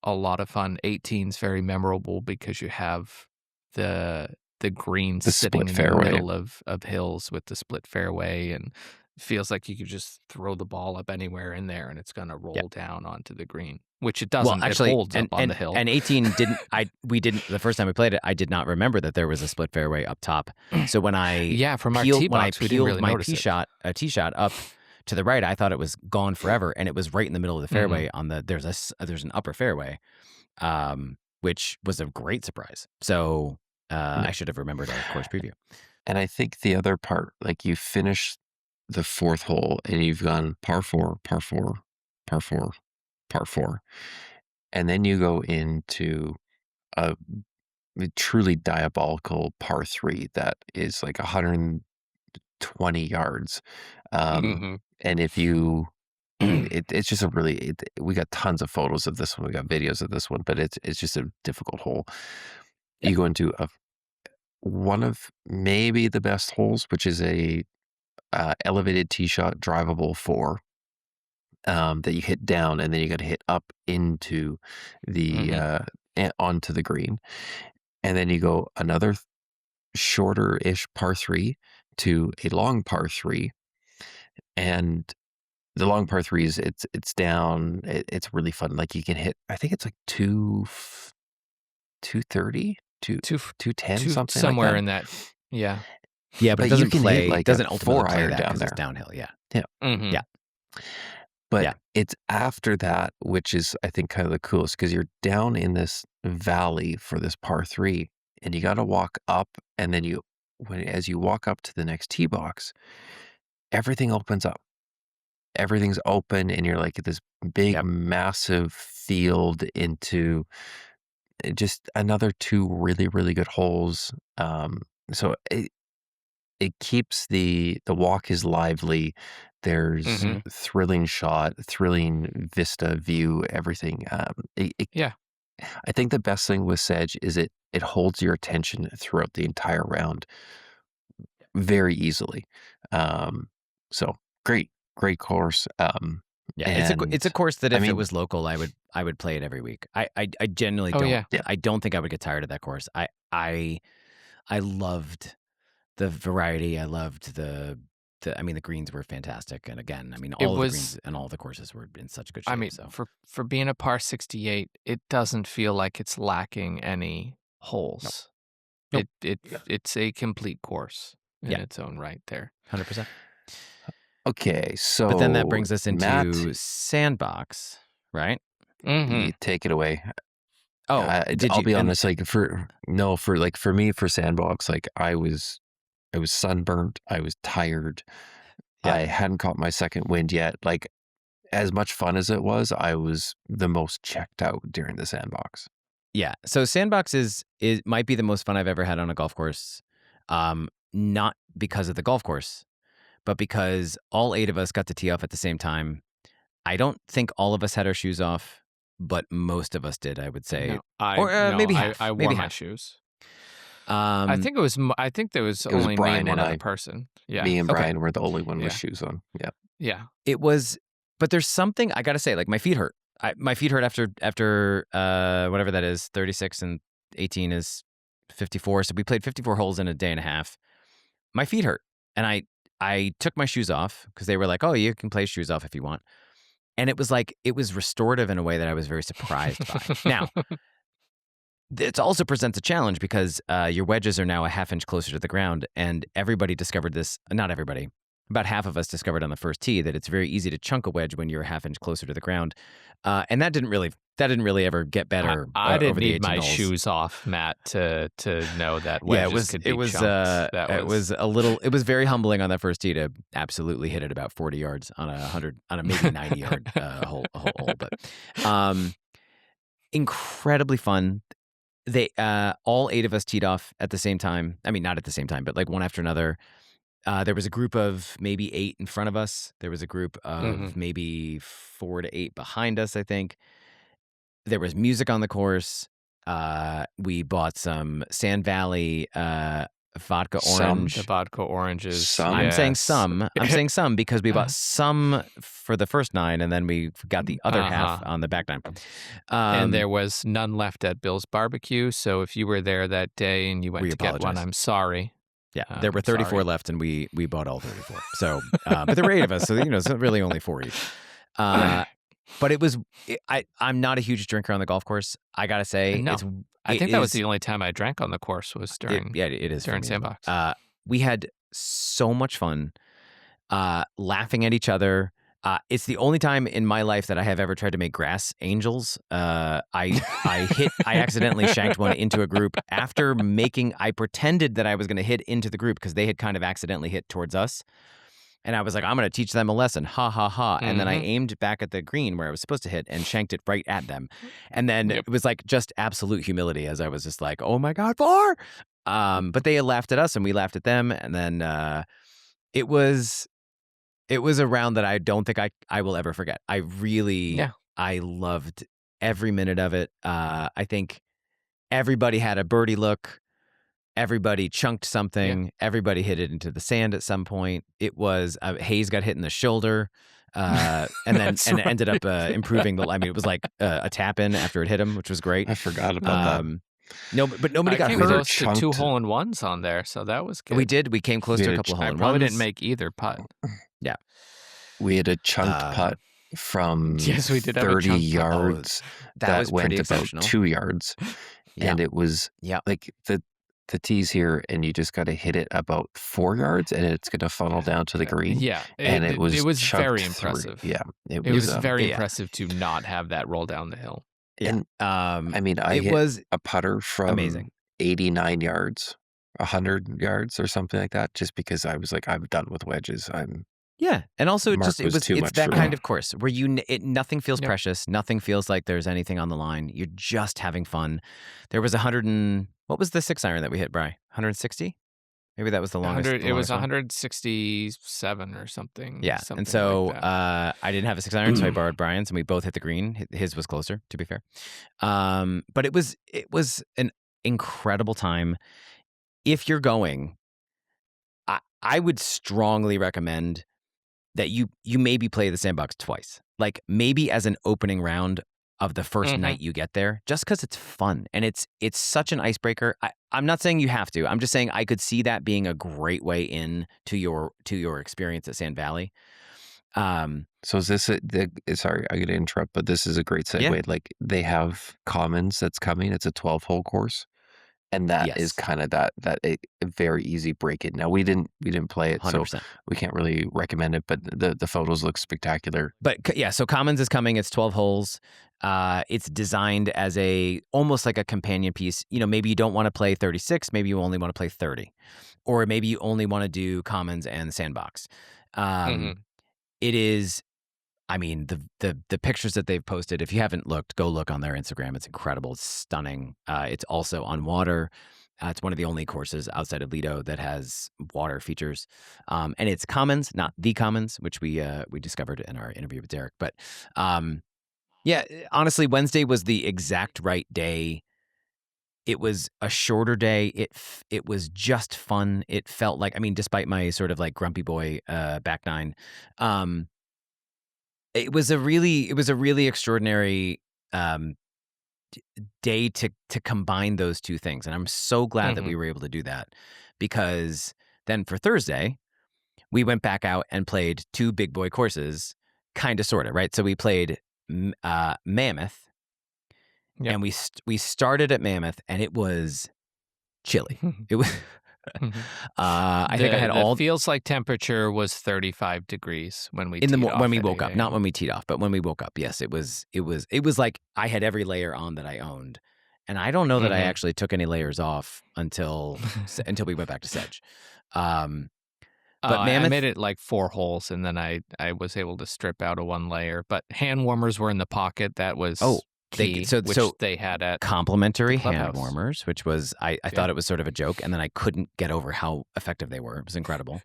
a lot of fun. 18's very memorable because you have the green sitting in the middle of hills with the split fairway, and it feels like you could just throw the ball up anywhere in there and it's going to roll down onto the green, which it doesn't. Well, actually, it holds up on the hill. And 18 didn't. We didn't. The first time we played it, I did not remember that there was a split fairway up top. So when I from our tee box, when I peeled really my tee shot up to the right, I thought it was gone forever, and it was right in the middle of the fairway. There's an upper fairway, which was a great surprise. So. I should have remembered our course preview. And I think the other part, like you finish the 4th hole and you've gone par 4, par 4, par 4, par 4. And then you go into a truly diabolical par 3 that is like 20 yards. Mhm. And if you, I mean, it's just a really, we got tons of photos of this one. We got videos of this one, but it's just a difficult hole. Yeah. You go into one of maybe the best holes, which is a elevated tee shot drivable 4 that you hit down, and then you got to hit up into the onto the green, and then you go another shorter-ish par 3 to a long par 3, and the long par 3s, it's down. It's really fun. Like you can hit, I think it's like 230, Two 210, something like somewhere that. in that. Yeah. Yeah, but it But you doesn't can hit play. It like doesn't a ultimately 4 play iron that down because it's there. downhill. Yeah. Yeah. Mhm. Yeah. But Yeah. it's after that, which is, I think, kind of the coolest, because you're down in this valley for this par 3, and you got to walk up, and then as you walk up to the next tee box, everything opens up. Everything's open, and you're like at this big, Yep. massive field into just another 2 really, really good holes. So it keeps the walk is lively. There's Mhm. thrilling shot, thrilling vista view, everything. Yeah. I think the best thing with Sedge is it holds your attention throughout the entire round very easily. So great course. Yeah, it's a And course that I if it mean, was local, I would play it every week. I genuinely Oh, don't. yeah. yeah, I don't think I would get tired of that course. I loved the variety. I loved I mean, the greens were fantastic. And again, I mean, It all of the greens was and all the courses were in such good I shape. mean, So for being a par 68, it doesn't feel like it's lacking any holes. Nope. It's a complete course in Yeah. its own right there. 100%. okay. But then that So brings us Matt, into Sandbox, right? Mhm. you take it away. Oh, did I'll you? be And honest, like for me, for Sandbox, like I was sunburnt, I was tired, yeah, I hadn't caught my second wind yet. Like, as much fun as it was, I was the most checked out during the Sandbox. yeah. So Sandbox is might be the most fun I've ever had on a golf course. Not because of the golf course, but because all 8 of us got to tee off at the same time. I don't think all of us had our shoes off, but most of us did, I would say. Or maybe half. I wore Maybe my half. shoes. I Um, think it was I think there was It was only me Brian and one and other I. person. Yeah. Me and okay. Brian were the only one with Yeah. shoes on. Yeah. Yeah. It was, but there's something I gotta say. Like my feet hurt. My feet hurt after whatever that is. 36 and 18 is 54. So we played 54 holes in a day and a half. My feet hurt, and I took my shoes off because they were like, "Oh, you can play shoes off if you want." And it was restorative in a way that I was very surprised by. Now, it also presents a challenge because your wedges are now a half inch closer to the ground, and everybody discovered this. Not everybody, about half of us discovered on the first tee that it's very easy to chunk a wedge when you're a half inch closer to the ground, and that didn't really ever get better I over didn't the need 18 my holes. shoes off, Matt, to know that Yeah, wedges could be chunked. It was very humbling on that first tee to absolutely hit it about 40 yards on a maybe 90 yard hole, but incredibly fun. They all 8 of us teed off at the same time. I mean, not at the same time, but like one after another. There was a group of maybe 8 in front of us. There was a group of maybe 4 to 8 behind us, I think. There was music on the course. We bought some Sand Valley vodka orange. The vodka oranges. Some? I'm saying yes. some. I'm saying some because we bought some for the first 9, and then we got the other half on the back 9. And there was none left at Bill's Barbecue. So if you were there that day and you went to get one, apologize. I'm sorry. Yeah, there were 34 sorry. left, and we bought all 34. So, but there were 8 of us, so it's really only 4 each. But it was. I'm not a huge drinker on the golf course. I gotta say, No. I think that was the only time I drank on the course was during it is during for me. Sandbox. We had so much fun laughing at each other. It's the only time in my life that I have ever tried to make grass angels. I accidentally shanked one into a group after I pretended that I was going to hit into the group because they had kind of accidentally hit towards us. And I was like, I'm going to teach them a lesson. Ha, ha, ha. And then I aimed back at the green where I was supposed to hit and shanked it right at them. And then it was like just absolute humility as I was just like, oh my God, 4. But they laughed at us and we laughed at them. And then It was a round that I don't think I will ever forget. I loved every minute of it. I think everybody had a birdie look. Everybody chunked something. Everybody hit it into the sand at some point. It was Hayes got hit in the shoulder, and then That's and it right. ended up improving the. I mean, it was like a tap in after it hit him, which was great. I forgot about that. No, but nobody I got came hurt. close to 2 chunked- hole-in-ones on there, so that was good. We did. We came close We to a had a couple I hole in probably didn't ones. make either putt. Yeah. We had a chunked putt from Yes, we did have a 30 chunked putt. yards That was went pretty about exceptional. 2 yards. Yeah. And it was Yeah. like the tee's here, and you just got to hit it about 4 yards, and it's going to funnel down to the green. Yeah, And it was very chunked through. impressive. Yeah, It was very yeah. impressive to not have that roll down the hill. Yeah. And, I mean, I it hit was a putter from amazing. 89 yards, 100 yards or something like that, just because I was like, I'm done with wedges. Yeah, and also Mark was too it's much that for kind me. of course where nothing feels Yep. precious, nothing feels like there's anything on the line. You're just having fun. There was 100 and what was the 6-iron that we hit, Bri? 160? Maybe that was the longest. 100, the it was longest one? 167 or something. Yeah, something and so like that. I didn't have a 6-iron, so I borrowed Brian's, and we both hit the green. His was closer, to be fair. But it was an incredible time. If you're going, I would strongly recommend that you maybe play the sandbox twice, like maybe as an opening round of the first night you get there, just because it's fun and it's such an icebreaker. I'm not saying you have to. I'm just saying I could see that being a great way in to your experience at Sand Valley. So is this sorry, I got to interrupt, but this is a great segue. Yeah. Like they have Commons that's coming. It's a 12-hole course. And that is Yes. kind of that a very easy break in. Now we didn't play it, 100%. so we can't really recommend it. But the photos look spectacular. But yeah, so Commons is coming. It's 12 holes. It's designed as almost like a companion piece. You know, maybe you don't want to play 36. Maybe you only want to play 30, or maybe you only want to do Commons and Sandbox. It is. I mean, the pictures that they've posted, if you haven't looked, go look on their Instagram. It's incredible. It's stunning. It's also on water. It's one of the only courses outside of Lido that has water features. And it's Commons, not the Commons, which we discovered in our interview with Derek. But yeah, honestly, Wednesday was the exact right day. It was a shorter day. It was just fun. It felt like, I mean, despite my sort of like grumpy boy back nine, it was a really extraordinary day to combine those two things, and I'm so glad that we were able to do that, because then for Thursday we went back out and played two big boy courses, kind of sort of, right? So we played Mammoth, and we started at Mammoth, and it was chilly. It was. I think I had all. Feels like temperature was 35 degrees when we when we woke up, not when we teed off, but when we woke up. Yes, it was like I had every layer on that I owned, and I don't know that I actually took any layers off until we went back to Sedge. But Mammoth, I made it like 4 holes, and then I was able to strip out a 1 layer. But hand warmers were in the pocket. That was key, which they had at complimentary hand warmers, which was I thought it was sort of a joke, and then I couldn't get over how effective they were. It was incredible.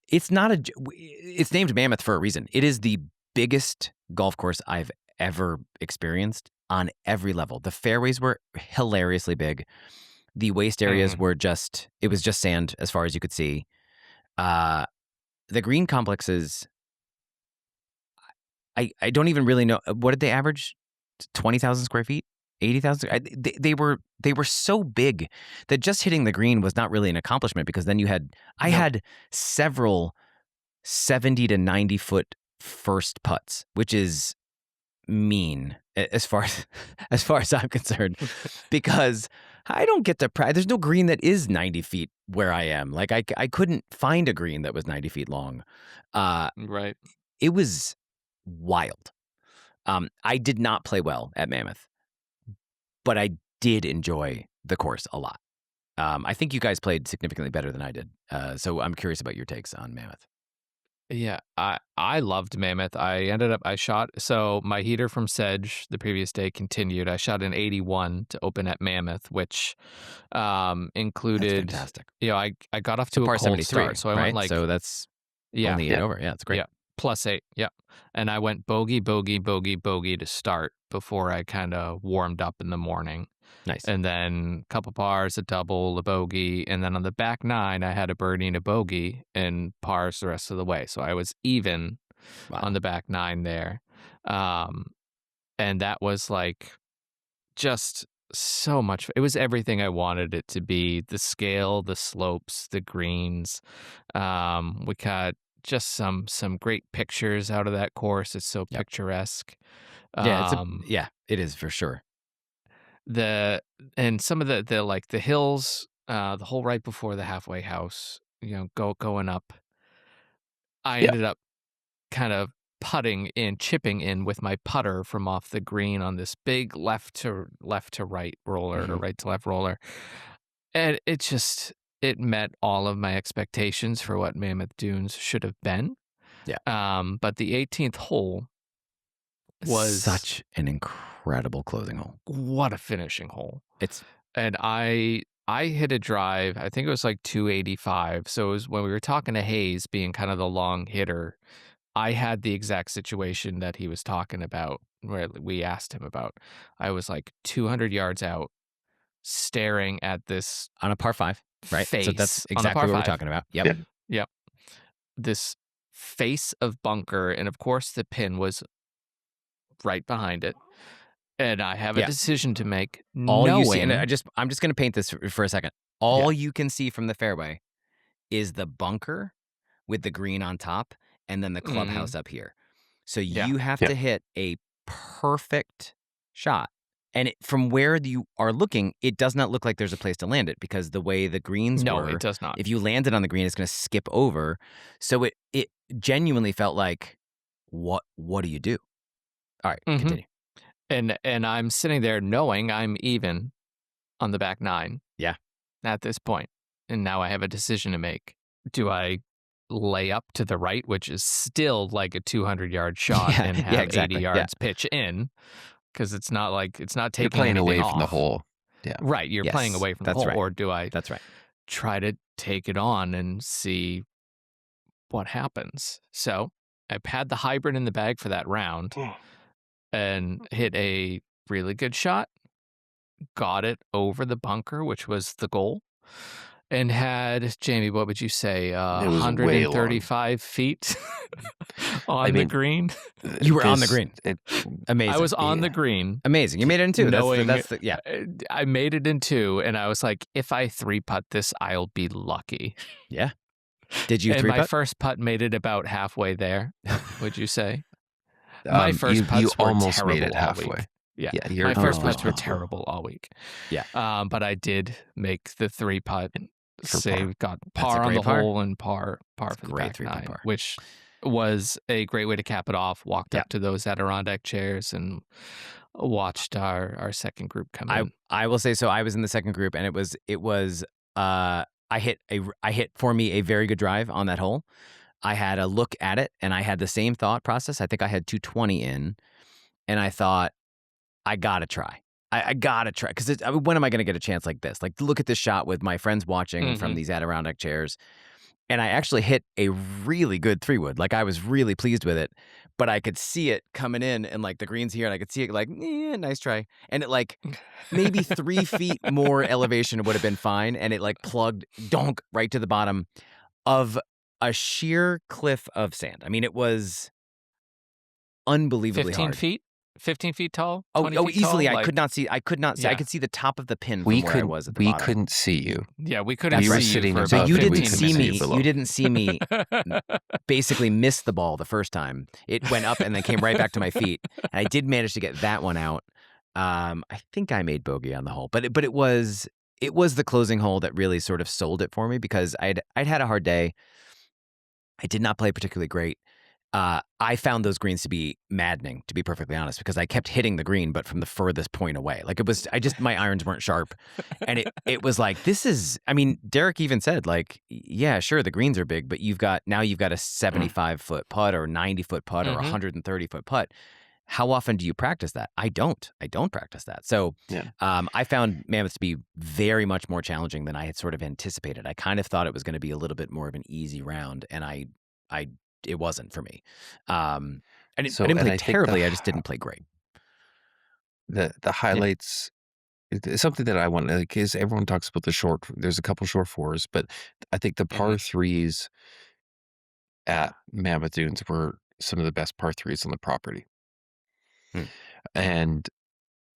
It's not it's named Mammoth for a reason. It is the biggest golf course I've ever experienced on every level. The fairways were hilariously big. The waist areas were it was just sand as far as you could see. The green complexes, I don't even really know. What did they average? 20,000 square feet? 80,000? They were so big that just hitting the green was not really an accomplishment, because then I had several 70 to 90 foot first putts, which is mean as far as I'm concerned, because I don't get to practice. There's no green that is 90 feet where I am. Like I couldn't find a green that was 90 feet long. Right. It was wild. I did not play well at Mammoth, but I did enjoy the course a lot. I think you guys played significantly better than I did. So I'm curious about your takes on Mammoth. Yeah, I loved Mammoth. I shot, so my heater from Sedge the previous day continued. I shot an 81 to open at Mammoth, which That's included, fantastic. I got off It's a to a par cold 73, start. So I went right? like, So that's yeah, only 8 over. Yeah, it's great. yeah, +8, yeah. And I went bogey, bogey, bogey, bogey to start before I kind of warmed up in the morning. Nice. And then a couple pars, a double, a bogey, and then on the back 9, I had a birdie and a bogey and pars the rest of the way. So I was even on Wow. the back 9 there. And that was like just so much. It was everything I wanted it to be. The scale, the slopes, the greens. We got just some great pictures out of that course. It's so Yep. picturesque. Yeah, it is for sure. And some of the like the hills, the hole right before the halfway house, going up. I ended up kind of chipping in with my putter from off the green on this big left to right roller or right to left roller. And it met all of my expectations for what Mammoth Dunes should have been. Yeah. But the 18th hole was such an incredible closing hole. What a finishing hole. It's And I hit a drive, I think it was like 285. So it was when we were talking to Hayes being kind of the long hitter, I had the exact situation that he was talking about, where we asked him about. I was like 200 yards out, staring at this on a par 5, right? face So that's on a exactly par what we're 5. talking about. Yep. Yep. This face of bunker, and of course the pin was right behind it. And I have a decision to make. All you see, and I'm just going to paint this for a second. All you can see from the fairway is the bunker with the green on top, and then the clubhouse up here. So you have to hit a perfect shot. And from where you are looking, it does not look like there's a place to land it, because the way the greens No, were, it does not. if you landed on the green, it's going to skip over. So it genuinely felt like, what do you do? All right, continue. And I'm sitting there knowing I'm even on the back 9. Yeah. At this point. And now I have a decision to make. Do I lay up to the right, which is still like a 200-yard shot, and have 80 yards pitch in? Because it's not taking. You're playing away off from the hole. Yeah. Right. You're playing away from the hole. Right. Or do I That's right. try to take it on and see what happens? So I had the hybrid in the bag for that round and hit a really good shot. Got it over the bunker, which was the goal. And had, Jamie, what would you say, 135 feet on the green? You were on the green. Amazing. I was on the green. Amazing. You made it in 2. I made it in 2, and I was like, if I 3-putt this, I'll be lucky. Yeah. Did you 3-putt? And my first putt made it about halfway there, would you say? My first putts you were almost terrible made it all halfway. week. Yeah, my first putts were terrible all week. Yeah. But I did make the 3-putt. Got That's par a on great the par. hole and par for the great back 3-putt 9, par. which was a great way to cap it off. Walked up to those Adirondack chairs and watched our second group come in. I will say, so I was in the second group, and it was I hit for me a very good drive on that hole. I had a look at it, and I had the same thought process. I think I had 220 in, and I thought, I gotta try. I gotta try, because when am I gonna get a chance like this? Like, look at this shot with my friends watching from these Adirondack chairs, and I actually hit a really good 3-wood. Like, I was really pleased with it, but I could see it coming in, and like the greens here, and I could see it like, nice try, and it like maybe 3 feet more elevation would have been fine, and it like plugged donk right to the bottom of a sheer cliff of sand. I mean, it was unbelievably 15 hard. feet? 15 feet tall? Oh, feet easily. Tall? I could not see. I could see the top of the pin from where I was at the bottom. We couldn't see you. Yeah, we couldn't We were see you sitting for above about So you and we didn't couldn't see see me. you below. You didn't see me basically miss the ball the first time. It went up and then came right back to my feet. And I did manage to get that one out. I think I made bogey on the hole, but it was the closing hole that really sort of sold it for me, because I'd had a hard day. I did not play particularly great. I found those greens to be maddening, to be perfectly honest, because I kept hitting the green, but from the furthest point away. Like my irons weren't sharp. And it was like, I mean, Derek even said, like, yeah, sure, the greens are big, but you've got a 75-foot putt or 90-foot putt or 130-foot putt. How often do you practice that? I don't practice that. So I found Mammoth to be very much more challenging than I had sort of anticipated. I kind of thought it was going to be a little bit more of an easy round, and it wasn't for me. I didn't play terribly. I just didn't play great. The highlights, something that I want, like, is everyone talks about there's a couple short fours, but I think the par threes at Mammoth Dunes were some of the best par threes on the property. And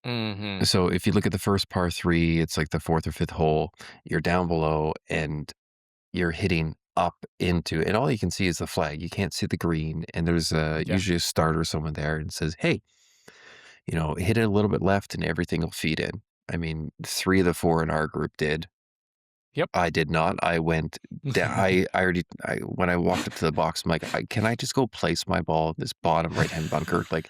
so if you look at the first par three, it's like the fourth or fifth hole, you're down below and you're hitting up into, and all you can see is the flag. You can't see the green. And there's usually a starter, someone there, and says, hey, hit it a little bit left and everything will feed in. I mean, 3 of the 4 in our group did. Yep. I did not. I went down. When I walked up to the box, I'm like, can I just go place my ball in this bottom right-hand bunker? Like,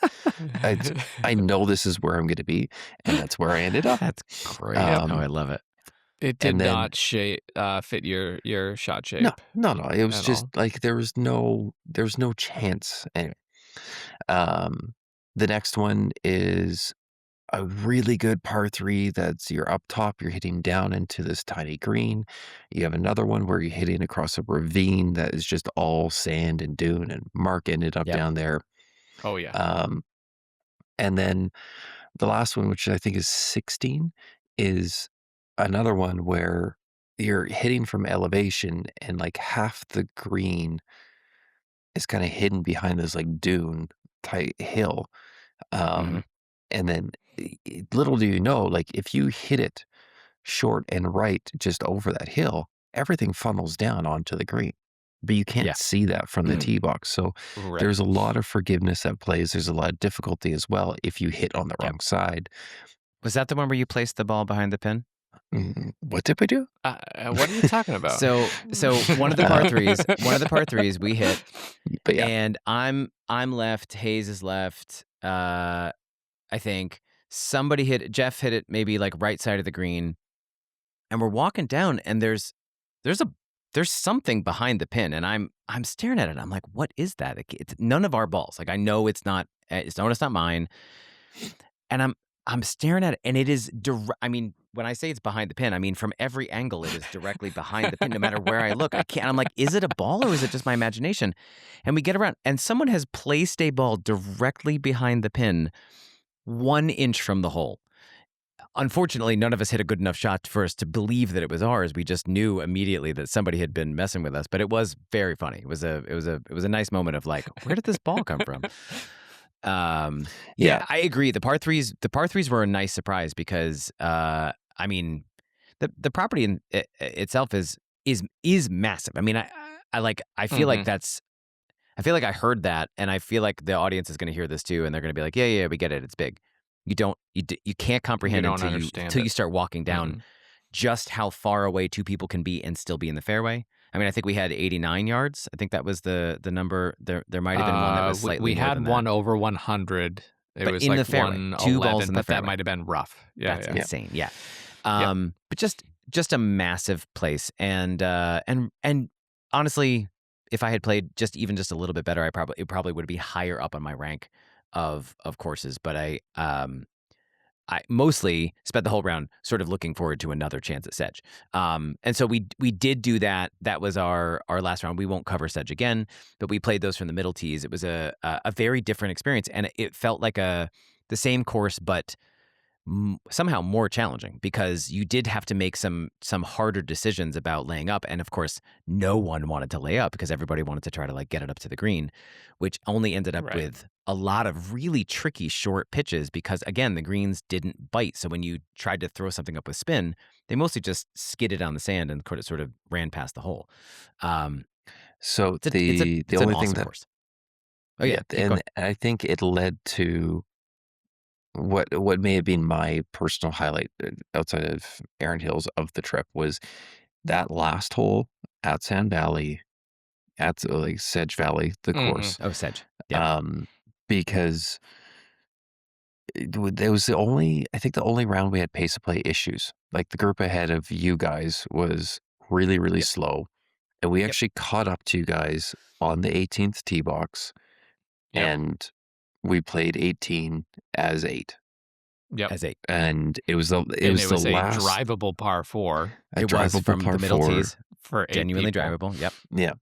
I know this is where I'm going to be, and that's where I ended up. That's great. I love it. It did not fit your shot shape. No. It was just like there was no chance. Anyway, the next one is a really good par 3 that's you're up top, you're hitting down into this tiny green. You have another one where you're hitting across a ravine that is just all sand and dune, and Mark ended up down there. Oh, yeah. And then the last one, which I think is 16, is another one where you're hitting from elevation and like half the green is kind of hidden behind this like dune type hill. And then little do you know, like if you hit it short and right just over that hill, everything funnels down onto the green. But you can't see that from the tee box. So there's a lot of forgiveness that plays. There's a lot of difficulty as well if you hit on the wrong side. Was that the one where you placed the ball behind the pin? What did we do? What are you talking about? So one of the par threes we hit, and I'm left, Hayes is left. I think Jeff hit it maybe like right side of the green, and we're walking down, and there's something behind the pin, and I'm staring at it. I'm like, what is that? It's none of our balls. Like I know it's not mine, and I'm staring at it, and it is I mean, when I say it's behind the pin, I mean from every angle it is directly behind the pin. No matter where I look, I can't. I'm like, is it a ball or is it just my imagination? And we get around, and someone has placed a ball directly behind the pin, 1 inch from the hole. Unfortunately, none of us hit a good enough shot for us to believe that it was ours. We just knew immediately that somebody had been messing with us. But it was very funny. It was a nice moment of like, where did this ball come from? I agree. The par threes were a nice surprise because I mean, the property in itself is massive. I mean, I feel like I feel like I heard that, and I feel like the audience is going to hear this too, and they're going to be like, yeah, we get it. It's big. You can't comprehend until you start walking down just how far away 2 people can be and still be in the fairway. I mean, I think we had 89 yards. I think that was the number. There might have been one that was slightly we more had than one that. over 100. It But was in like the fairway, 2 balls in the but that fairway. might have been rough. Yeah, That's insane. Yeah. But just a massive place, and honestly, if I had played just a little bit better, it probably would be higher up on my rank of courses. But I mostly spent the whole round sort of looking forward to another chance at Sedge. And so we did do that. That was our last round. We won't cover Sedge again, but we played those from the middle tees. It was a very different experience, and it felt like the same course, but somehow more challenging because you did have to make some harder decisions about laying up. And of course, no one wanted to lay up because everybody wanted to try to like get it up to the green, which only ended up with a lot of really tricky short pitches because again, the greens didn't bite. So when you tried to throw something up with spin, they mostly just skidded on the sand and sort of ran past the hole. So the only awesome thing that, course. Oh yeah. and I think it led to what may have been my personal highlight outside of Erin Hills of the trip was that last hole at Sand Valley at like Sedge Valley, the course. Oh, Sedge. Yeah. Because it was I think the only round we had pace of play issues. Like the group ahead of you guys was really, really slow. And we actually caught up to you guys on the 18th tee box. Yep. And we played 18 as 8. Yep. As 8. And it was the last drivable par 4. It was from the middle tees. For 8 genuinely people. drivable. Yep. Yeah.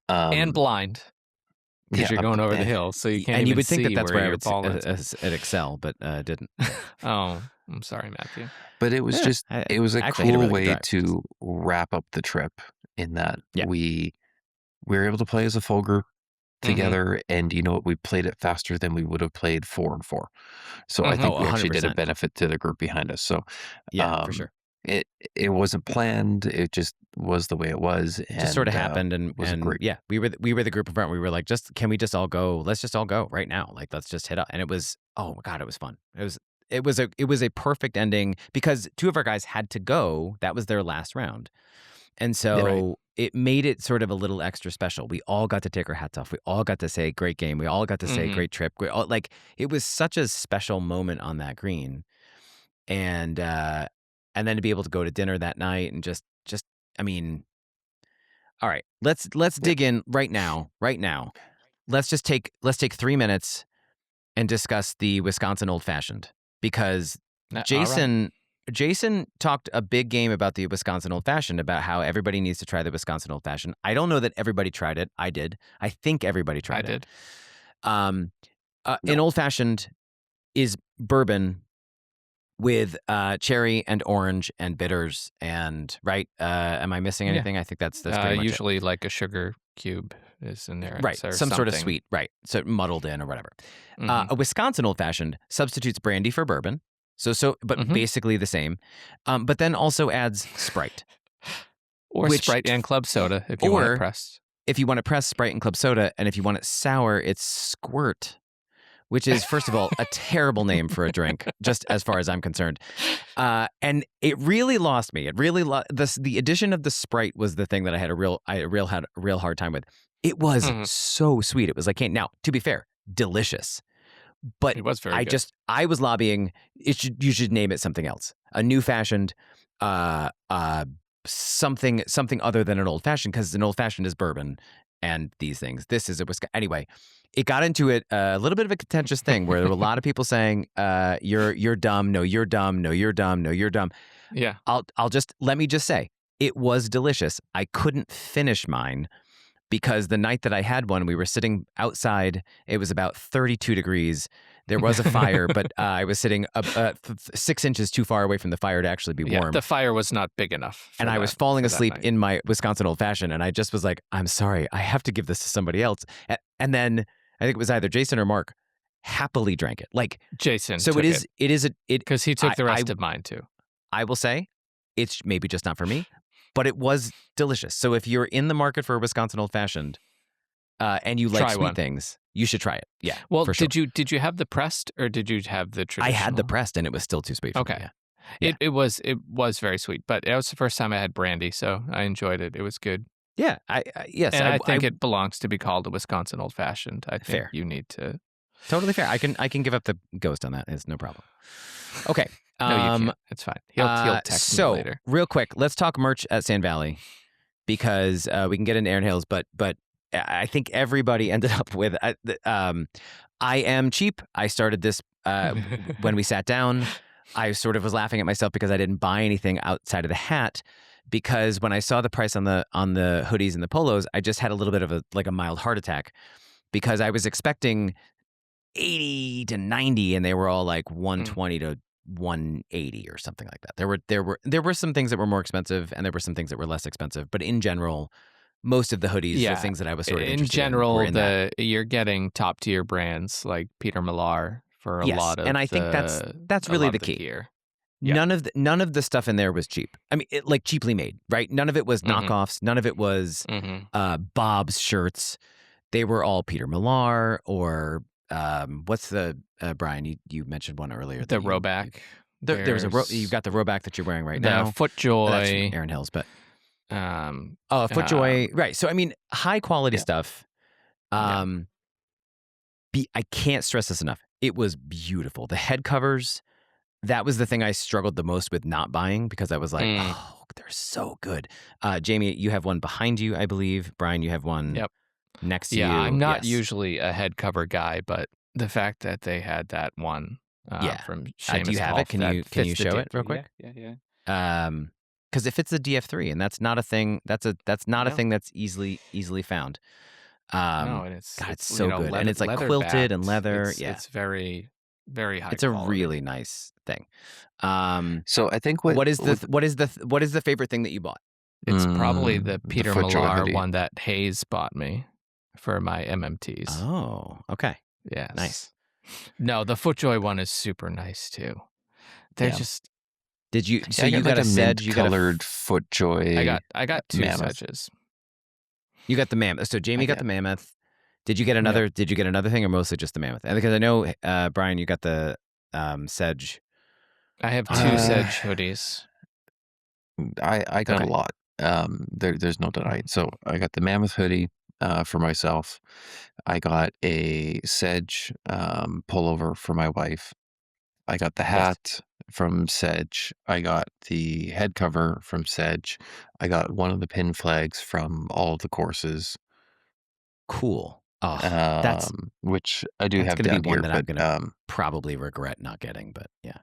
And blind. Because you're going over the hill, so you can't and even you would think see that's where I your would ball is. at excel, but didn't. Oh, I'm sorry, Matthew. But it was just it was a actually had a cool really good way drive. to wrap up the trip in that Yeah. we were able to play as a full group together, and you know what, we played it faster than we would have played 4 and 4. So I think we actually did a 100%. benefit to the group behind us. So Yeah, for sure. It wasn't planned. It just was the way it was. It just sort of happened, and great. yeah, we were the group in front. We were like, can we just all go? Let's just all go right now. Like, let's just hit up. And it was, oh my God, it was fun. It was a perfect ending because 2 of our guys had to go. That was their last round, and so it made it sort of a little extra special. We all got to take our hats off. We all got to say great game. We all got to say great trip. Like, it was such a special moment on that green, and then to be able to go to dinner that night and just I mean, all right, let's dig in right now. Let's take 3 minutes and discuss the Wisconsin Old Fashioned, because Jason talked a big game about the Wisconsin Old Fashioned, about how everybody needs to try the Wisconsin Old Fashioned. I don't know that everybody tried it. I did. I think everybody tried it. An Old Fashioned is bourbon with cherry and orange and bitters and am I missing anything? I think that's pretty much usually like a sugar cube is in there, right? Some sort of sweet, right? So muddled in or whatever. A Wisconsin Old Fashioned substitutes brandy for bourbon, but basically the same, but then also adds Sprite or Sprite and club soda if you want it pressed. If you want to press Sprite and club soda, and if you want it sour, it's Squirt, which is, first of all, a terrible name for a drink, just as far as I'm concerned. And it really lost me. It really the addition of the Sprite was the thing that I had a real hard time with. It was so sweet. It was like, now, to be fair, delicious. But it was very good. I was lobbying. You should name it something else, a new fashioned, something other than an old fashioned, because an old fashioned is bourbon and these things. This is a Wisconsin. Anyway, it got into a little bit of a contentious thing where there were a lot of people saying, "You're dumb. No, you're dumb. No, you're dumb. No, you're dumb." Yeah. Let me just say, it was delicious. I couldn't finish mine because the night that I had one, we were sitting outside. It was about 32 degrees. There was a fire, but I was sitting 6 inches too far away from the fire to actually be warm. The fire was not big enough. And I was falling asleep in my Wisconsin Old Fashioned, and I just was like, I'm sorry, I have to give this to somebody else. And then I think it was either Jason or Mark happily drank it. Like Jason. So it is because he took the rest of mine too. I will say it's maybe just not for me, but it was delicious. So if you're in the market for a Wisconsin Old Fashioned, and you like sweet things, you should try it. Yeah. Well, for sure. did you have the pressed or did you have the traditional? I had the pressed, and it was still too sweet for me. Yeah. It was very sweet, but it was the first time I had brandy, so I enjoyed it. It was good. Yeah. Yes. And I think it belongs to be called a Wisconsin Old Fashioned. I think fair. You need to. Totally fair. I can give up the ghost on that. It's no problem. Okay. No, you can't. It's fine. He'll text me later. Real quick, let's talk merch at Sand Valley, because we can get into Erin Hills, but I think everybody ended up with I am cheap. I started this when we sat down. I sort of was laughing at myself because I didn't buy anything outside of the hat, because when I saw the price on the hoodies and the polos, I just had a little bit of a mild heart attack, because I was expecting 80 to 90 and they were all like 120 to 180 or something like that. There were some things that were more expensive and there were some things that were less expensive, but in general, most of the hoodies, the things that I was sort of interested in were in that. You're getting top tier brands like Peter Millar for a lot of, and I think that's really the key. Gear. Yeah. None of the stuff in there was cheap. I mean, like cheaply made, right? None of it was knockoffs. None of it was Bob's shirts. They were all Peter Millar or what's the Brian? You mentioned one earlier. The Roback. There's you've got the Roback that you're wearing right now. FootJoy. That's from Erin Hills, but FootJoy, right? So I mean, high quality stuff. I can't stress this enough. It was beautiful. The head covers. That was the thing I struggled the most with not buying because I was like, oh, they're so good. Jamie, you have one behind you, I believe. Brian, you have one next to you. Yeah, I'm not usually a head cover guy, but the fact that they had that one from Seamus do you have Wolf, it? Can you show it real quick? Yeah. Because if it's a DF3, and that's not a thing, that's not a thing that's easily found. No, and it's so good, and it's like quilted and leather. It's very, very high. It's a really nice thing. So I think what is the favorite thing that you bought? It's probably the Peter FootJoy Millar hoodie. one that Hayes bought me for my MMTs. Oh, okay. Yes. Nice. No, the FootJoy one is super nice too. They're just. Did you? So you got like a Sedge? You got colored FootJoy. I got two Mammoth. Sedges. You got the Mammoth. So Jamie got the Mammoth. Did you get another? Did you get another thing, or mostly just the Mammoth? Because I know Brian, you got the Sedge. I have two Sedge hoodies. I got a lot. There's no denying. So I got the Mammoth hoodie for myself. I got a Sedge pullover for my wife. I got the hat from Sedge. I got the head cover from Sedge. I got one of the pin flags from all of the courses. Cool. Oh, that's which I do have down be one here, that but I'm gonna probably regret not getting. But yeah.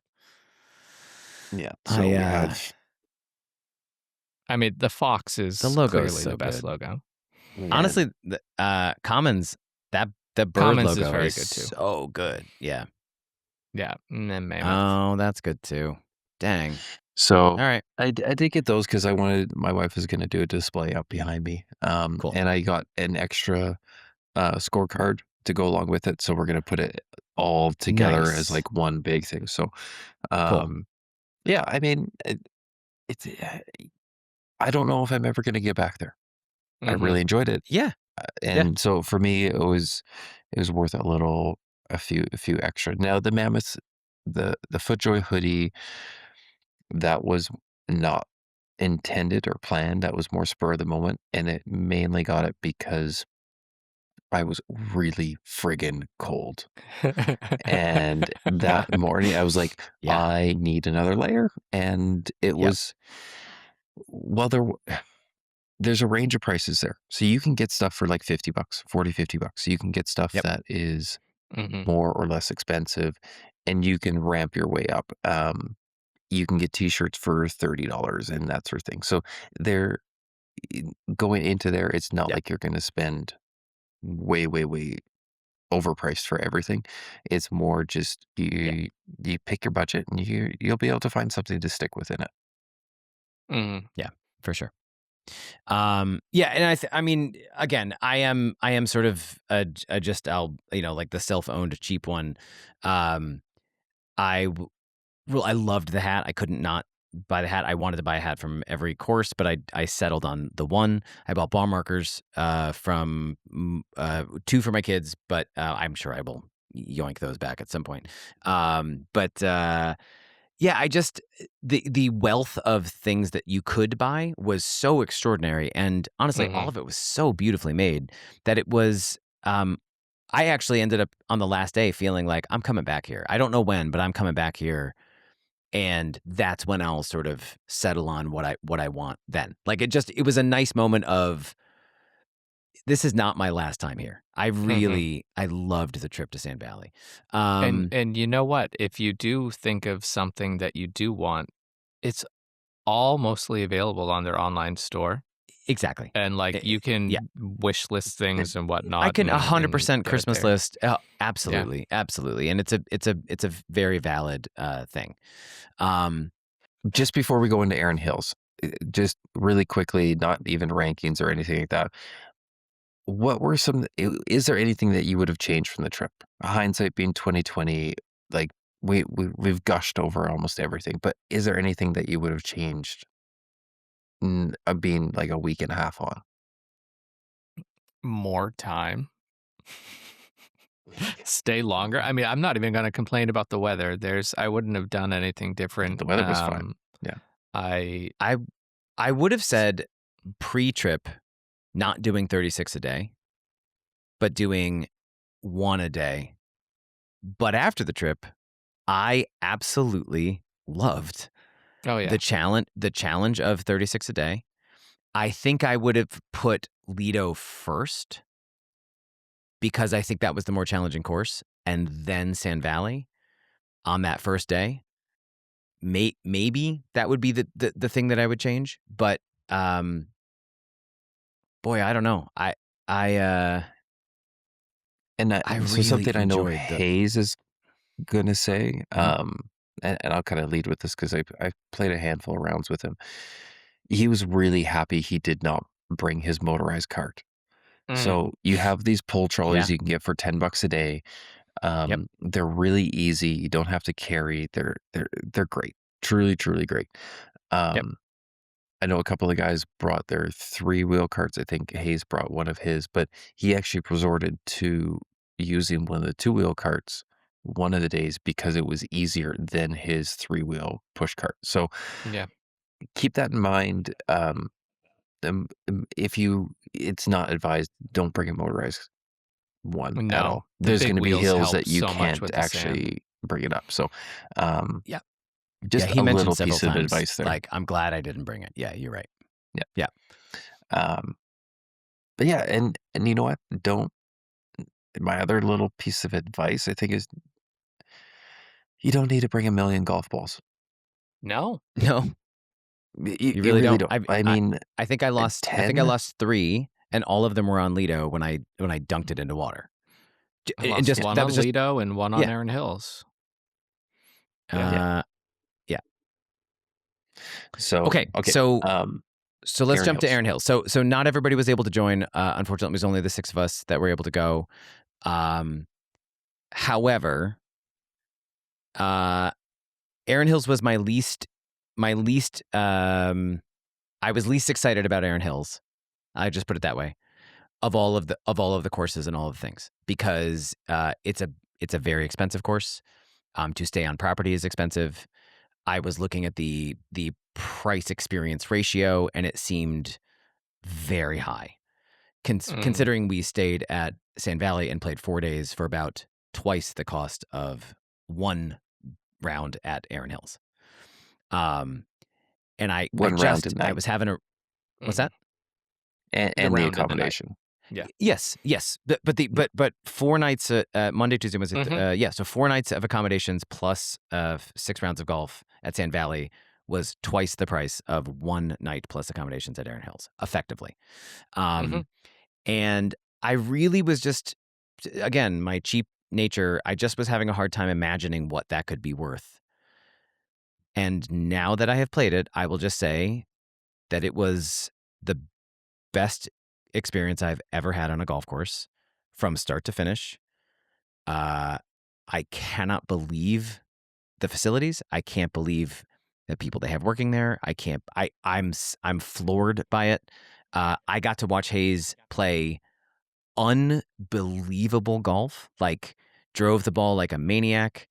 So we have. I mean, the fox is the logo clearly is so the best good. logo. Honestly, the Commons, the bird Commons logo is very is good too. so good. Yeah. Yeah, and then Mammoth. Oh, that's good too. Dang. So all right, I did get those because I wanted my wife was going to do a display up behind me. Cool. And I got an extra scorecard to go along with it. So we're going to put it all together as like one big thing. So, cool. Yeah, I mean, it's. I don't know if I'm ever going to get back there. I really enjoyed it. Yeah. And so for me, it was worth a few extra. Now the Mammoth, the FootJoy hoodie, that was not intended or planned. That was more spur of the moment, and it mainly got it because I was really friggin' cold. And that morning, I was like, I need another layer, and it was. Well, there's a range of prices there. So you can get stuff for like $50, $40-$50. You can get stuff that is more or less expensive, and you can ramp your way up. You can get t-shirts for $30 and that sort of thing. So they're going into there. It's not like you're going to spend way overpriced for everything. It's more just you pick your budget and you'll be able to find something to stick within it. Yeah, for sure. And I mean, again, I am sort of like the self-owned cheap one. I loved the hat. I couldn't not buy the hat. I wanted to buy a hat from every course, but I settled on the one. I bought ball markers from 2 for my kids, but I'm sure I will yoink those back at some point. Yeah, I just the wealth of things that you could buy was so extraordinary, and honestly, all of it was so beautifully made that it was. I actually ended up on the last day feeling like I'm coming back here. I don't know when, but I'm coming back here, and that's when I'll sort of settle on what I want then. Like it was a nice moment of. This is not my last time here. I loved the trip to Sand Valley. And you know what? If you do think of something that you do want, it's all mostly available on their online store. Exactly. And like you can wish list things and whatnot. I can 100% Christmas list. Absolutely. Yeah. Absolutely. And it's a very valid thing. Just before we go into Erin Hills, just really quickly, not even rankings or anything like that. What were is there anything that you would have changed from the trip? Hindsight being 2020, like we've gushed over almost everything, but is there anything that you would have changed being like a week and a half on? More time. Stay longer. I mean, I'm not even going to complain about the weather. I wouldn't have done anything different. The weather was fine. Yeah. I would have said pre-trip not doing 36 a day, but doing 1 a day. But after the trip, I absolutely loved the challenge of 36 a day. I think I would have put Lido first because I think that was the more challenging course, and then Sand Valley on that first day. Maybe that would be the thing that I would change, but boy, I don't know. I really something I know enjoyed Hayes is gonna say, and I'll kind of lead with this because I played a handful of rounds with him. He was really happy he did not bring his motorized cart. So you have these pull trolleys you can get for $10 a day. They're really easy. You don't have to carry. They're great. Truly, truly great. I know a couple of guys brought their 3-wheel carts. I think Hayes brought one of his, but he actually resorted to using one of the 2-wheel carts one of the days because it was easier than his 3-wheel push cart. So keep that in mind. If it's not advised, don't bring a motorized one at all. There's going to be hills that you can't actually bring it up. So, just he a mentioned little several piece of times, advice there. like, I'm glad I didn't bring it. Yeah, you're right. Yeah. But yeah, and you know what? My other little piece of advice, I think, is you don't need to bring 1,000,000 golf balls. No. You really don't. I mean, I think I lost 3, and all of them were on Lido when I dunked it into water. I lost one on Lido and one on Erin Hills. Yeah. So okay. So let's Erin jump to Hills. Erin Hills. So not everybody was able to join. Unfortunately, it was only the 6 of us that were able to go. However, Erin Hills was my least. I was least excited about Erin Hills. I just put it that way. Of all of the courses and all of the things, because it's a very expensive course. To stay on property is expensive. I was looking at the price experience ratio, and it seemed very high. Considering we stayed at Sand Valley and played 4 days for about twice the cost of 1 round at Erin Hills. And I was having a what's that? And the accommodation. Yeah. Yes. But 4 nights, Monday, Tuesday, Wednesday. So 4 nights of accommodations plus 6 rounds of golf at Sand Valley was twice the price of 1 night plus accommodations at Erin Hills, effectively. And I really was just, again, my cheap nature, I just was having a hard time imagining what that could be worth. And now that I have played it, I will just say that it was the best experience I've ever had on a golf course from start to finish. I cannot believe the facilities. I can't believe the people they have working there. I'm floored by it. I got to watch Hayes play unbelievable golf, like drove the ball like a maniac.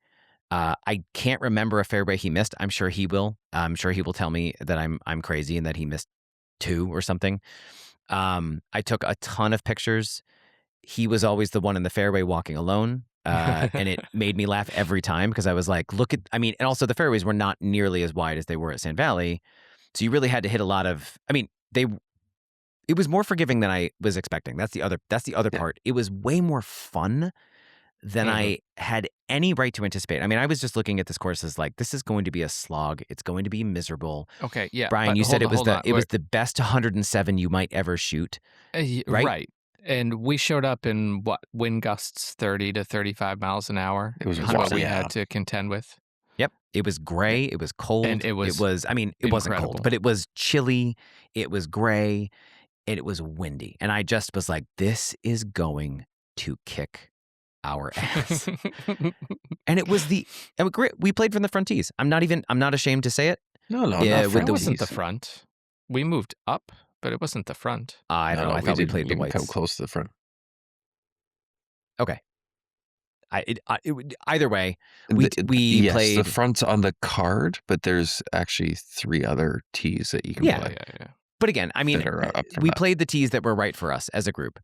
I can't remember a fairway he missed. I'm sure he will. I'm sure he will tell me that I'm crazy and that he missed 2 or something. I took a ton of pictures. He was always the one in the fairway walking alone. And it made me laugh every time because I was like, and also the fairways were not nearly as wide as they were at Sand Valley. So you really had to hit a lot of, it was more forgiving than I was expecting. That's the other part. It was way more fun than I had any right to anticipate. I was just looking at this course as like, this is going to be a slog. It's going to be miserable. Okay, yeah. Brian, you said it was the best 107 you might ever shoot. Right. And we showed up in wind gusts 30 to 35 miles an hour. It was what we had to contend with. Yep. It was gray. It was cold. And it wasn't cold, but it was chilly. It was gray and it was windy. And I just was like, this is going to kick our ass. And it was great. We played from the front tees. I'm not ashamed to say it. No, it wasn't the front. We moved up, but it wasn't the front. I don't know. I thought we played the whites. Come close to the front. Okay. Either way, we played. The front's on the card, but there's actually 3 other tees that you can play. Yeah. But again, I mean, that are up for we that. played the tees that were right for us as a group.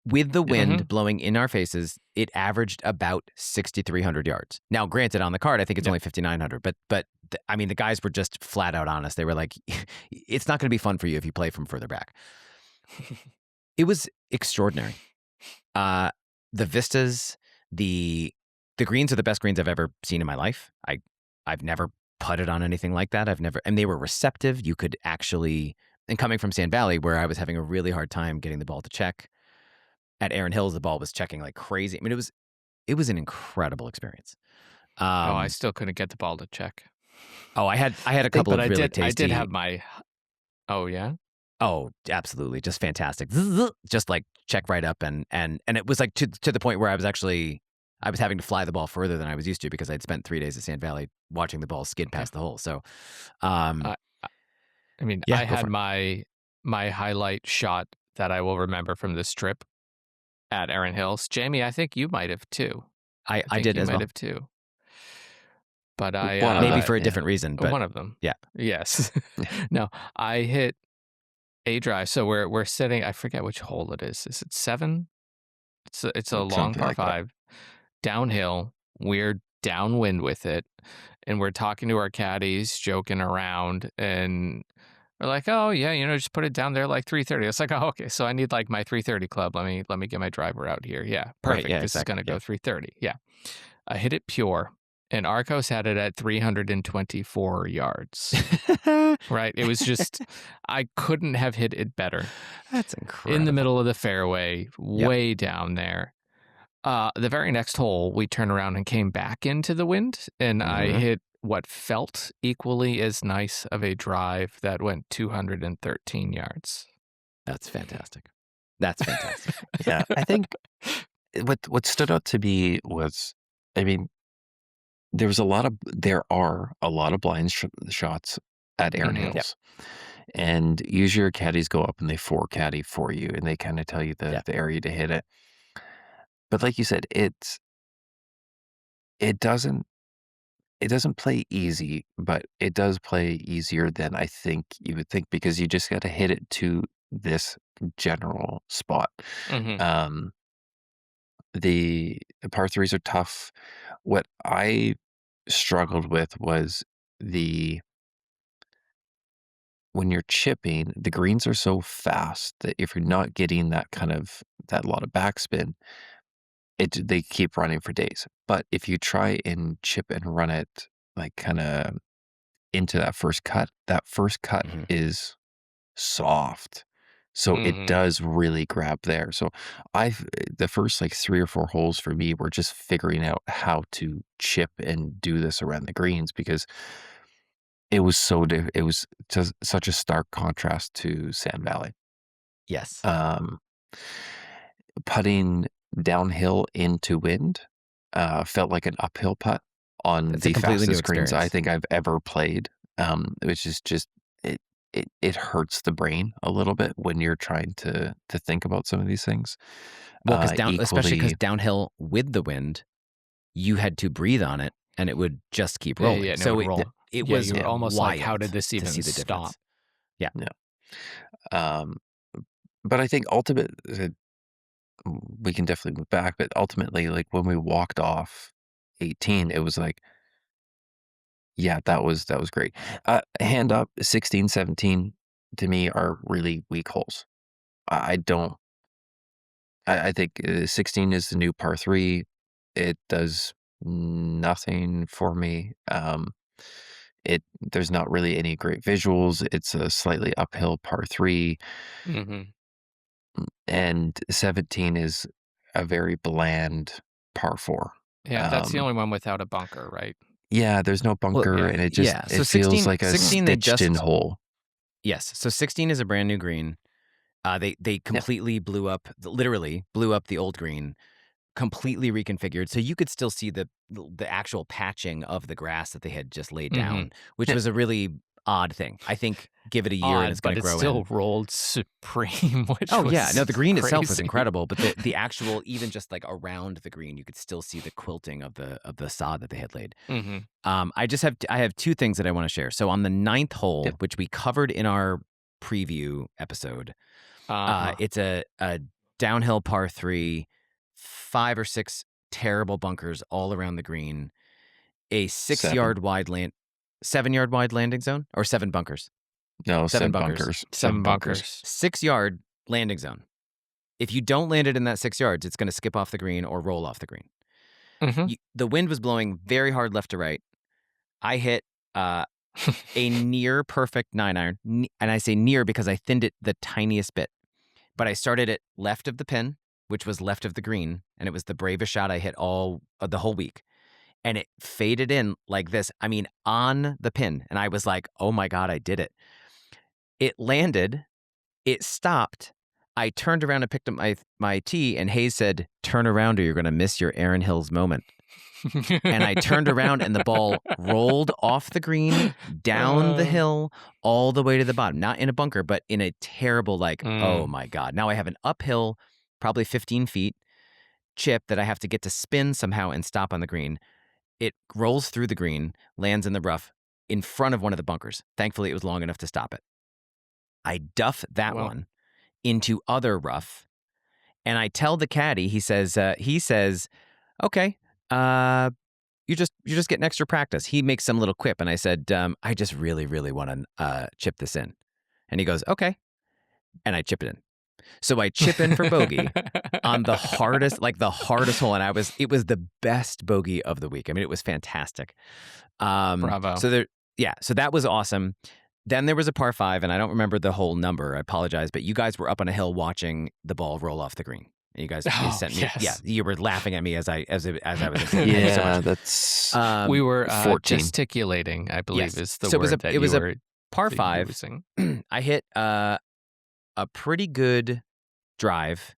With the wind blowing in our faces, it averaged about 6,300 yards. Now, granted, on the card, I think it's only 5,900. But I mean, the guys were just flat out honest. They were like, "It's not going to be fun for you if you play from further back." It was extraordinary. The vistas, the greens are the best greens I've ever seen in my life. I've never putted on anything like that. And they were receptive. You could actually, and coming from Sand Valley, where I was having a really hard time getting the ball to check, at Erin Hills, the ball was checking like crazy. I mean, it was an incredible experience. I still couldn't get the ball to check. Oh, I had a couple of really tasty. I did have my. Oh yeah. Oh, absolutely, just fantastic. Just like check right up, and it was like to the point where I was having to fly the ball further than I was used to because I'd spent 3 days at Sand Valley watching the ball skid past the hole. So, I mean, yeah, I had my highlight shot that I will remember from this trip at Erin Hills. Jamie, I think you might have too. I did as well. You might have too. But maybe for a different reason. But one of them. Yeah. Yes. No, I hit a drive. So we're sitting. I forget which hole it is. Is it 7? It's a long par 5 downhill. We're downwind with it, and we're talking to our caddies, joking around, and we're like, "Oh yeah, just put it down there like 330." It's like, "Oh okay, so I need like my 330 club. Let me get my driver out here." Yeah, perfect. Right, yeah, this exactly. is gonna go 330. Yeah, I hit it pure. And Arcos had it at 324 yards. Right? It was just, I couldn't have hit it better. That's incredible. In the middle of the fairway, way down there. The very next hole, we turned around and came back into the wind, and I hit what felt equally as nice of a drive that went 213 yards. That's fantastic. That's fantastic. Yeah, I think what stood out to me was, I mean, there are a lot of blind shots at Erin Hills. And usually your caddies go up and they caddy for you, and they kind of tell you the area to hit it. But like you said, it doesn't play easy, but it does play easier than I think you would think, because you just got to hit it to this general spot. The par 3s are tough. What I struggled with was when you're chipping, the greens are so fast that if you're not getting that lot of backspin, they keep running for days. But if you try and chip and run it like kind of into that first cut is soft. So it does really grab there. So the first like 3 or 4 holes for me were just figuring out how to chip and do this around the greens, because it was it was just such a stark contrast to Sand Valley. Yes. Putting downhill into wind felt like an uphill putt on the fastest greens I think I've ever played, which is just it hurts the brain a little bit when you're trying to think about some of these things. Well, especially because downhill with the wind, you had to breathe on it, and it would just keep rolling. Yeah, so it was almost like, how did this even stop? Yeah. But I think we can definitely move back, but ultimately, like when we walked off 18, it was like, yeah, that was great. Hand up, 16, 17 to me are really weak holes. I think 16 is the new par 3. It does nothing for me. There's not really any great visuals. It's a slightly uphill par 3. And 17 is a very bland par 4. Yeah, that's the only one without a bunker, right? Yeah, there's no bunker, and it just it feels like a stitched-in hole. Yes, so 16 is a brand new green. They completely literally blew up the old green, completely reconfigured, so you could still see the actual patching of the grass that they had just laid down, which was a really odd thing. I think give it a year and it's going to grow in. But it still rolled supreme, which the green crazy. itself was incredible, but the actual, even just like around the green, you could still see the quilting of the sod that they had laid. I have 2 things that I want to share. So on the 9th hole, which we covered in our preview episode. Uh-huh. It's a downhill par 3, 5 or 6 terrible bunkers all around the green, a 6-yard wide 7-yard wide landing zone, or 7 bunkers. No, 7 7 bunkers. bunkers. 7 bunkers. 6-yard landing zone. If you don't land it in that 6 yards, it's going to skip off the green or roll off the green. Mm-hmm. The wind was blowing very hard left to right. I hit a near perfect 9-iron, and I say near because I thinned it the tiniest bit. But I started it left of the pin, which was left of the green, and it was the bravest shot I hit all the whole week. And it faded in like this. I mean, on the pin, and I was like, "Oh my God, I did it!" It landed. It stopped. I turned around and picked up my tee, and Hayes said, "Turn around or you're going to miss your Erin Hills moment." And I turned around and the ball rolled off the green, down the hill, all the way to the bottom. Not in a bunker, but in a terrible, oh my God. Now I have an uphill, probably 15 feet, chip that I have to get to spin somehow and stop on the green. It rolls through the green, lands in the rough in front of one of the bunkers. Thankfully, it was long enough to stop it. I duff that one into other rough, and I tell the caddy, he says, "Okay, you just getting extra practice." He makes some little quip, and I said, "I just really, really want to chip this in," and he goes, "Okay," and I chip it in. So I chip in for bogey on the hardest hole, and it was the best bogey of the week. I mean, it was fantastic. Bravo. So that was awesome. Then there was a par 5, and I don't remember the whole number. I apologize, but you guys were up on a hill watching the ball roll off the green. And you guys sent me. Yes. Yeah, you were laughing at me as I was. Yeah, that's. We were 14. gesticulating, I believe, is the so word it was a par 5. using. I hit a pretty good drive,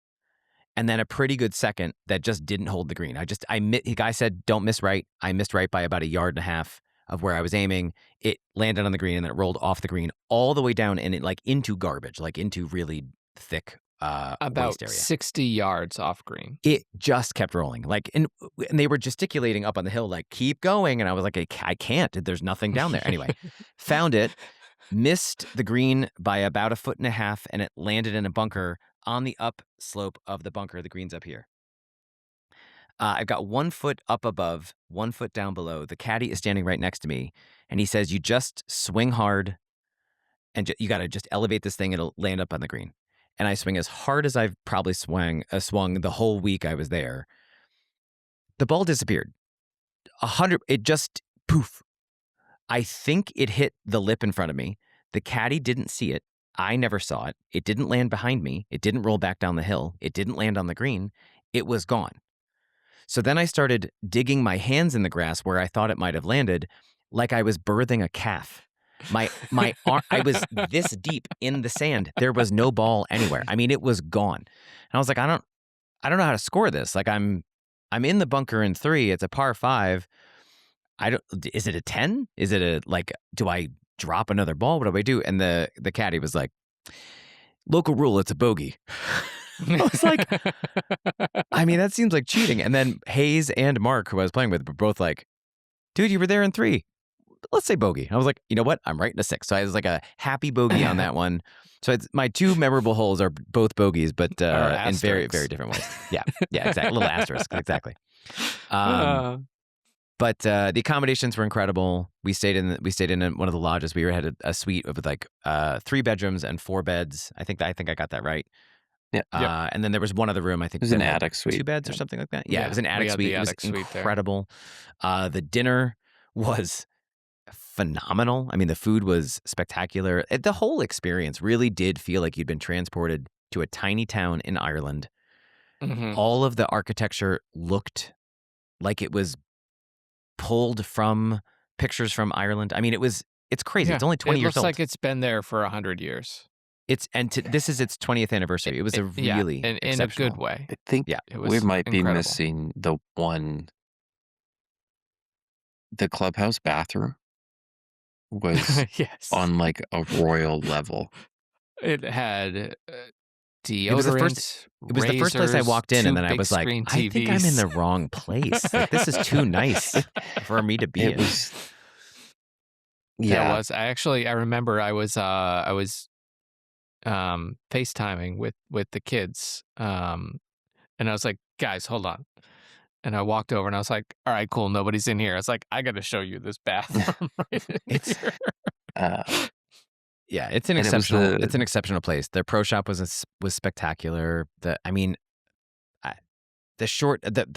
and then a pretty good second that just didn't hold the green. The guy said, "Don't miss right." I missed right by about 1.5 yards of where I was aiming. It landed on the green, and then it rolled off the green all the way down, and it into garbage, into really thick about waste area. 60 yards off green. It just kept rolling, and they were gesticulating up on the hill, keep going, and I was like, I can't. There's nothing down there. Anyway, found it, missed the green by about 1.5 feet, and it landed in a bunker on the up slope of the bunker. The green's up here. I've got 1 foot up above, 1 foot down below. The caddy is standing right next to me, and he says, "You just swing hard, and you got to just elevate this thing. It'll land up on the green." And I swing as hard as I've probably swung the whole week I was there. The ball disappeared. It just poof. I think it hit the lip in front of me. The caddy didn't see it. I never saw it. It didn't land behind me. It didn't roll back down the hill. It didn't land on the green. It was gone. So then I started digging my hands in the grass where I thought it might have landed, like I was birthing a calf. My arm, I was this deep in the sand. There was no ball anywhere. I mean, it was gone. And I was like, I don't know how to score this. I'm in the bunker in 3. It's a par 5. Is it a 10? Is it do I drop another ball? What do I do? And the caddy was like, "Local rule, it's a bogey." I was like, I mean, that seems like cheating. And then Hayes and Mark, who I was playing with, were both like, "Dude, you were there in 3. Let's say bogey." I was like, you know what? I'm right in a 6. So I was like a happy bogey on that one. So my 2 memorable holes are both bogeys, but in very, very different ways. Yeah, exactly. A little asterisk, exactly. But the accommodations were incredible. We stayed in one of the lodges. We had a suite with 3 bedrooms and 4 beds. I think I got that right. Yeah. And then there was one other room. I think it was an attic suite. 2 beds or something like that. Yeah, it was an attic suite. It was incredible. The dinner was phenomenal. I mean, the food was spectacular. The whole experience really did feel like you'd been transported to a tiny town in Ireland. Mm-hmm. All of the architecture looked like it was pulled from pictures from Ireland. I mean, it's crazy. Yeah, it's only 20 years old. It looks like it's been there for 100 years. This is its 20th anniversary. It was really in a good way. I think we might be missing the clubhouse bathroom was yes. on a royal level. It had deodorant. It was the first place I walked in, and then I was like, I think I'm in the wrong place. This is too nice for me to be in. Yeah, it was. I remember I was FaceTiming with the kids, and I was like, guys, hold on. And I walked over and I was like, all right, cool, nobody's in here. I was like, I got to show you this bathroom right in here. Yeah, it's an exceptional place. Their pro shop was spectacular. The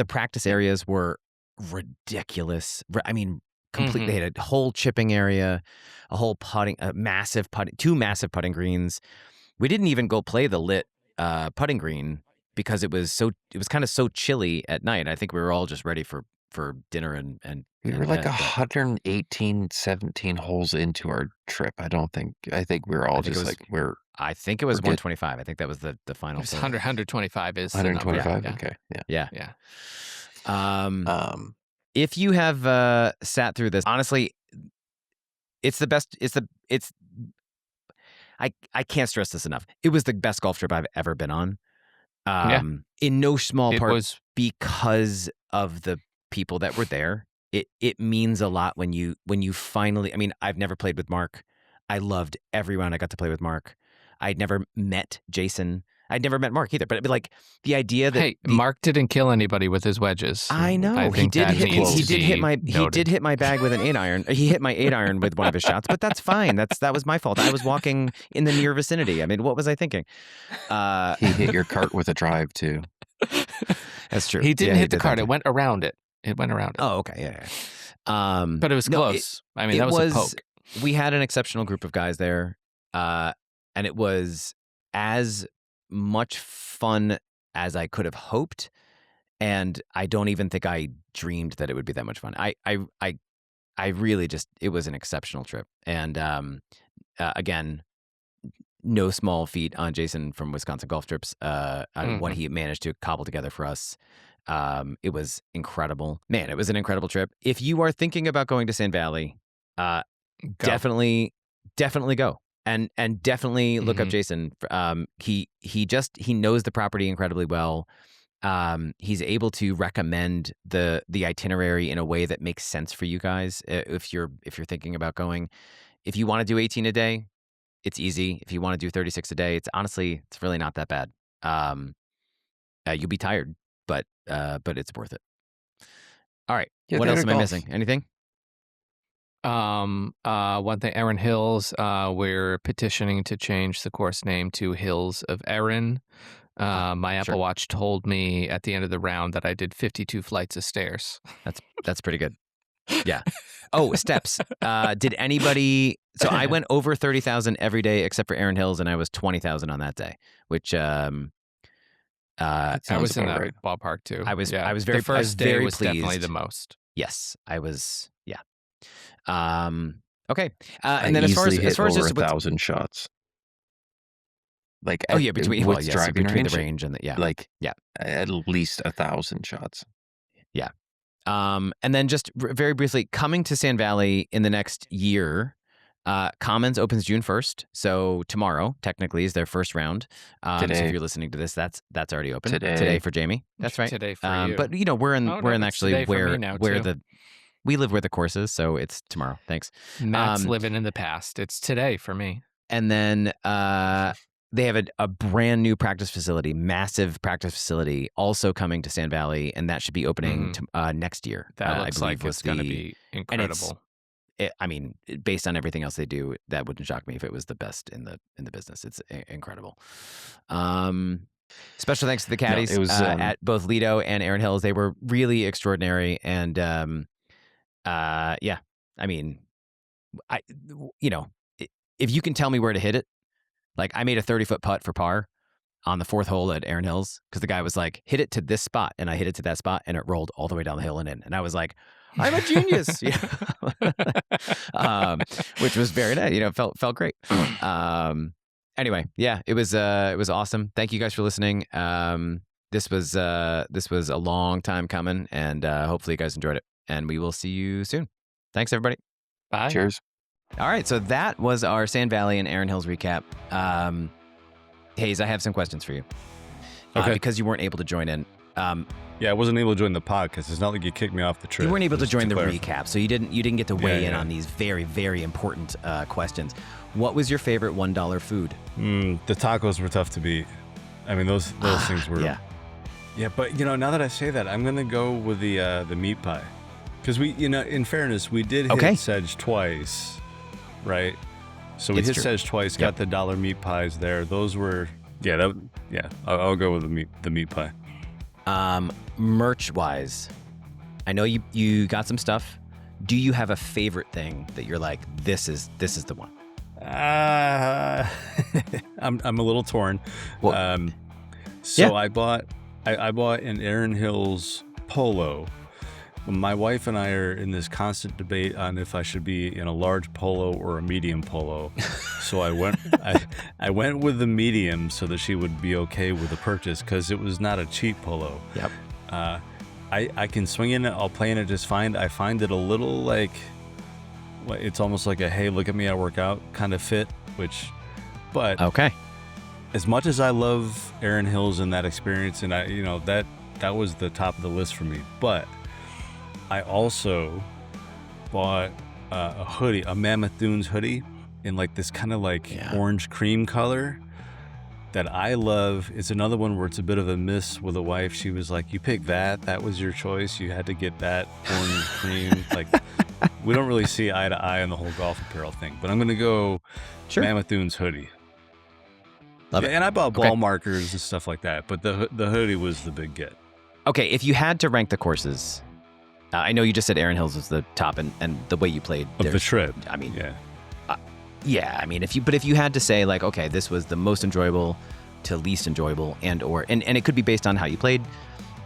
practice areas were ridiculous. I mean, completely. They had a whole chipping area, a whole massive putting, 2 massive putting greens. We didn't even go play the lit putting green because it was kind of so chilly at night. I think we were all just ready for dinner and we were like 118, 17 holes into our trip. I think we were all just like I think it was 125. I think that was the final. 125 is 125. Yeah. Okay. Yeah. If you have sat through this, honestly, it's the best. I can't stress this enough. It was the best golf trip I've ever been on. In no small part because of the people that were there. It means a lot when you finally. I mean, I've never played with Mark. I loved every round I got to play with Mark. I'd never met Jason. I'd never met Mark either. But like the idea that Mark didn't kill anybody with his wedges. I know he did hit my bag with an 8-iron. He hit my 8-iron with one of his shots, but that's fine. That was my fault. I was walking in the near vicinity. I mean, what was I thinking? He hit your cart with a drive too. That's true. He didn't hit the cart. It went around it. Oh, okay. Yeah. But it was close. That was a poke. We had an exceptional group of guys there, and it was as much fun as I could have hoped, and I don't even think I dreamed that it would be that much fun. I really just, it was an exceptional trip, and again, no small feat on Jason from Wisconsin Golf Trips on what he managed to cobble together for us. It was incredible, man. It was an incredible trip. If you are thinking about going to Sand Valley, definitely go. And definitely look up Jason. He knows the property incredibly well. He's able to recommend the itinerary in a way that makes sense for you guys. If you're thinking about going, if you want to do 18 a day, it's easy. If you want to do 36 a day, it's really not that bad. You'll be tired, but it's worth it. All right. What else am I missing? Anything? One thing, Erin Hills, we're petitioning to change the course name to Hills of Erin. My Apple Watch told me at the end of the round that I did 52 flights of stairs. That's pretty good. Yeah. Oh, steps. Did anybody? So I went over 30,000 every day except for Erin Hills, and I was 20,000 on that day, which I was in that ballpark too. I was very. The first day was pleased. Definitely the most. Yes, I was. Yeah. Okay. And then as far as over 1,000 shots. Like between the range and at least 1,000 shots. Yeah. And then just very briefly, coming to Sand Valley in the next year, Commons opens June 1st. So tomorrow, technically, is their first round. So if you're listening to this, that's already open. Today for Jamie. That's right. Today for you. But we're in actually where we live where the course is, so it's tomorrow. Thanks. Matt's living in the past. It's today for me. And then they have a brand new practice facility, massive practice facility, also coming to Sand Valley, and that should be opening next year. That looks like it's going to be incredible. Based on everything else they do, that wouldn't shock me if it was the best in the business. It's incredible. Special thanks to the caddies at both Lido and Erin Hills. They were really extraordinary, and if you can tell me where to hit it, like I made a 30-foot putt for par on the 4th hole at Erin Hills because the guy was like, hit it to this spot, and I hit it to that spot, and it rolled all the way down the hill and in. And I was like, I'm a genius, which was very nice. Felt great. Anyway, yeah, it was awesome. Thank you guys for listening. This was a long time coming, and hopefully you guys enjoyed it. And we will see you soon. Thanks, everybody. Bye. Cheers. All right, so that was our Sand Valley and Erin Hills recap. Hayes, I have some questions for you. Okay. Because you weren't able to join in. Yeah, I wasn't able to join the podcast. It's not like you kicked me off the trip. You weren't able to join the clarify. recap, so you didn't get to weigh in on these very, very important questions. What was your favorite $1 food? The tacos were tough to beat. I mean, those things were. Yeah, but now that I say that, I'm gonna go with the meat pie, because we, in fairness, we did hit Sedge twice, right? So we hit Sedge twice. Got the $1 meat pies there. Those were I'll go with the meat pie. Merch wise, I know you got some stuff. Do you have a favorite thing that you're like, this is the one? I'm a little torn. Well, I bought an Erin Hills polo. My wife and I are in this constant debate on if I should be in a large polo or a medium polo. So I went with the medium so that she would be okay with the purchase, because it was not a cheap polo. Yep. I can swing in it. I'll play in it just fine. I find it a little like, it's almost like a, hey, look at me, I work out kind of fit, but okay. As much as I love Erin Hills and that experience, and that was the top of the list for me, but I also bought a hoodie, a Mammoth Dunes hoodie, in like this kind of orange cream color that I love. It's another one where it's a bit of a miss with a wife. She was like, you picked that was your choice. You had to get that orange cream. Like, we don't really see eye to eye on the whole golf apparel thing, but I'm going to go Mammoth Dunes hoodie. Love it. And I bought ball markers and stuff like that, but the hoodie was the big get. Okay, if you had to rank the courses, I know you just said Erin Hills was the top, and the way you played of the trip. I mean, yeah. I mean, if you had to say like, okay, this was the most enjoyable to least enjoyable, and it could be based on how you played.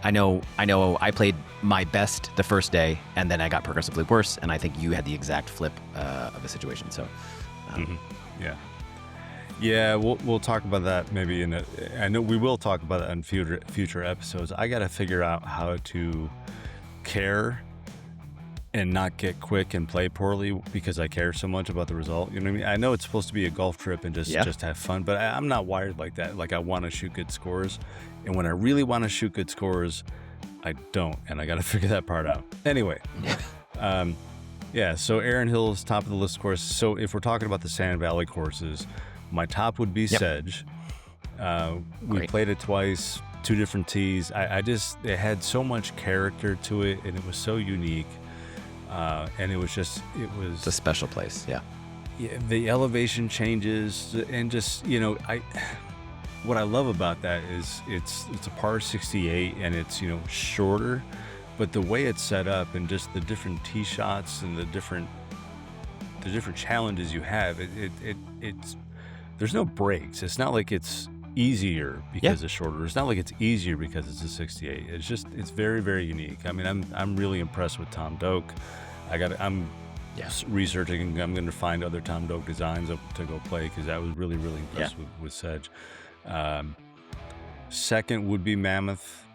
I know I played my best the first day, and then I got progressively worse, and I think you had the exact flip of a situation. So, Yeah, we'll talk about that maybe I know we will talk about that in future episodes. I got to figure out how to care and not get quick and play poorly because I care so much about the result. You know what I mean? I know it's supposed to be a golf trip and just have fun, but I'm not wired like that. Like, I want to shoot good scores, and when I really want to shoot good scores, I don't, and I got to figure that part out. Anyway, so Erin Hills, top of the list course. So if we're talking about the Sand Valley courses, my top would be Sedge. We played it twice, 2 different tees. It had so much character to it, and it was so unique. And it was it's a special place. Yeah, the elevation changes, and just, what I love about that is it's a par 68, and it's, shorter, but the way it's set up and just the different tee shots and the different challenges you have, it's there's no breaks. It's not like it's easier because it's shorter. It's not like it's easier because it's a 68. It's very, very unique. I mean, I'm really impressed with Tom Doak. I'm researching. I'm going to find other Tom Doak designs to go play, because I was really, really impressed with Sedge. Second would be Mammoth.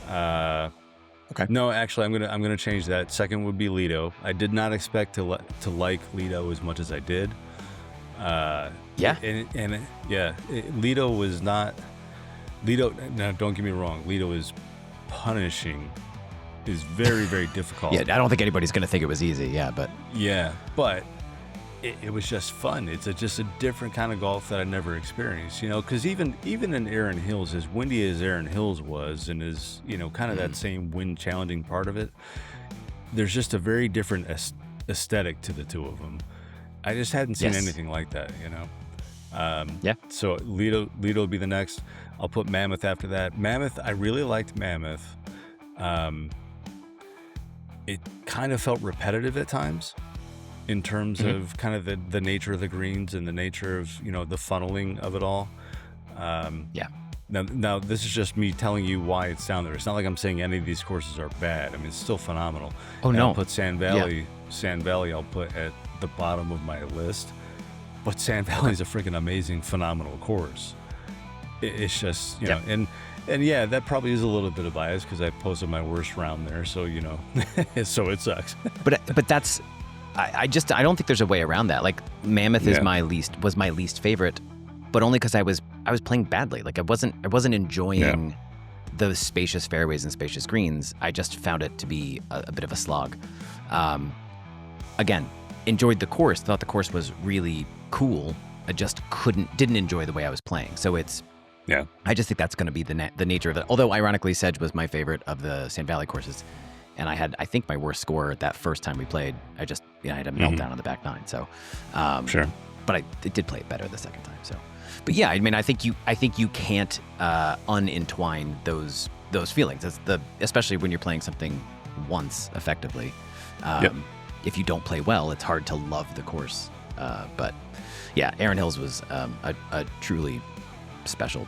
Okay. No, actually, I'm gonna change that. Second would be Lido. I did not expect to like Lido as much as I did. Lido was not. Lido. Now, don't get me wrong. Lido is punishing. Is very, very difficult. I don't think anybody's gonna think it was easy. But it was just fun. It's just a different kind of golf that I never experienced. Because even in Erin Hills, as windy as Erin Hills was, and is kind of that same wind challenging part of it, there's just a very different aesthetic to the two of them. I just hadn't seen anything like that. So Lido would be the next. I'll put Mammoth after that. Mammoth, I really liked Mammoth. It kind of felt repetitive at times in terms of kind of the nature of the greens and the nature of, the funneling of it all. Now this is just me telling you why it's down there. It's not like I'm saying any of these courses are bad. I mean, it's still phenomenal. Oh, no. I'll put Sand Valley. Sand Valley I'll put at the bottom of my list. But Sand Valley is a freaking amazing, phenomenal course. It's just, And that probably is a little bit of bias because I posted my worst round there, so so it sucks. but that's, I don't think there's a way around that. Like, Mammoth was my least favorite, but only because I was playing badly. Like, I wasn't enjoying those spacious fairways and spacious greens, I just found it to be a bit of a slog. Again, enjoyed the course, thought the course was really cool. I just didn't enjoy the way I was playing. So I just think that's going to be the nature of it. Although ironically, Sedge was my favorite of the Sand Valley courses. And I had, I think, my worst score that first time we played. I had a meltdown on the back nine. So, Sure. But I did play it better the second time. So, but yeah, I mean, I think you can't unentwine those feelings. Especially when you're playing something once effectively. If you don't play well, it's hard to love the course. But yeah, Erin Hills was a truly special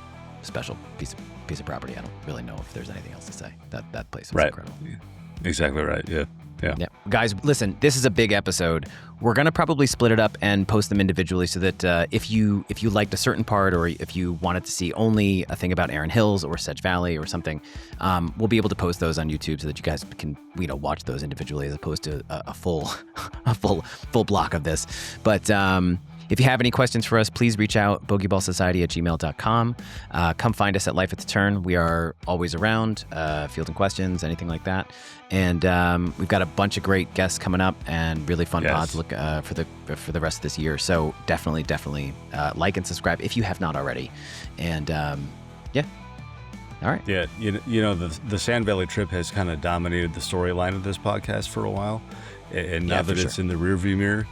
piece of property. I don't really know if there's anything else to say. That place was incredible. Exactly right. Yeah. Guys, listen, this is a big episode. We're going to probably split it up and post them individually so that if you liked a certain part, or if you wanted to see only a thing about Erin Hills or Sedge Valley or something, we'll be able to post those on YouTube so that you guys can watch those individually as opposed to a full block of this. But if you have any questions for us, please reach out, bogeyballsociety@gmail.com. Come find us at Life at the Turn. We are always around, fielding questions, anything like that. And we've got a bunch of great guests coming up and really fun pods for the rest of this year. So definitely like and subscribe if you have not already. And all right. Yeah, you know the Sand Valley trip has kind of dominated the storyline of this podcast for a while, and now that it's in the rearview mirror.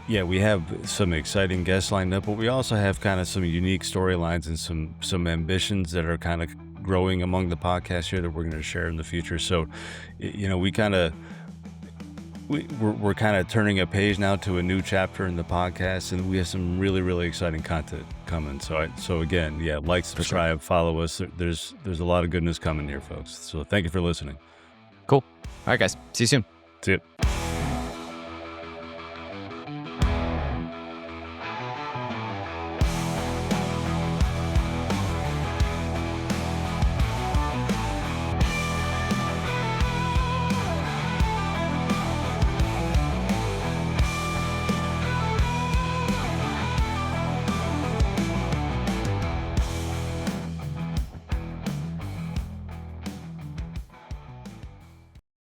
We have some exciting guests lined up, but we also have kind of some unique storylines and some ambitions that are kind of growing among the podcast here that we're going to share in the future. So, we're kind of turning a page now to a new chapter in the podcast, and we have some really, really exciting content coming. So again, like, subscribe, follow us. There's a lot of goodness coming here, folks. So thank you for listening. Cool. All right, guys. See you soon. See you.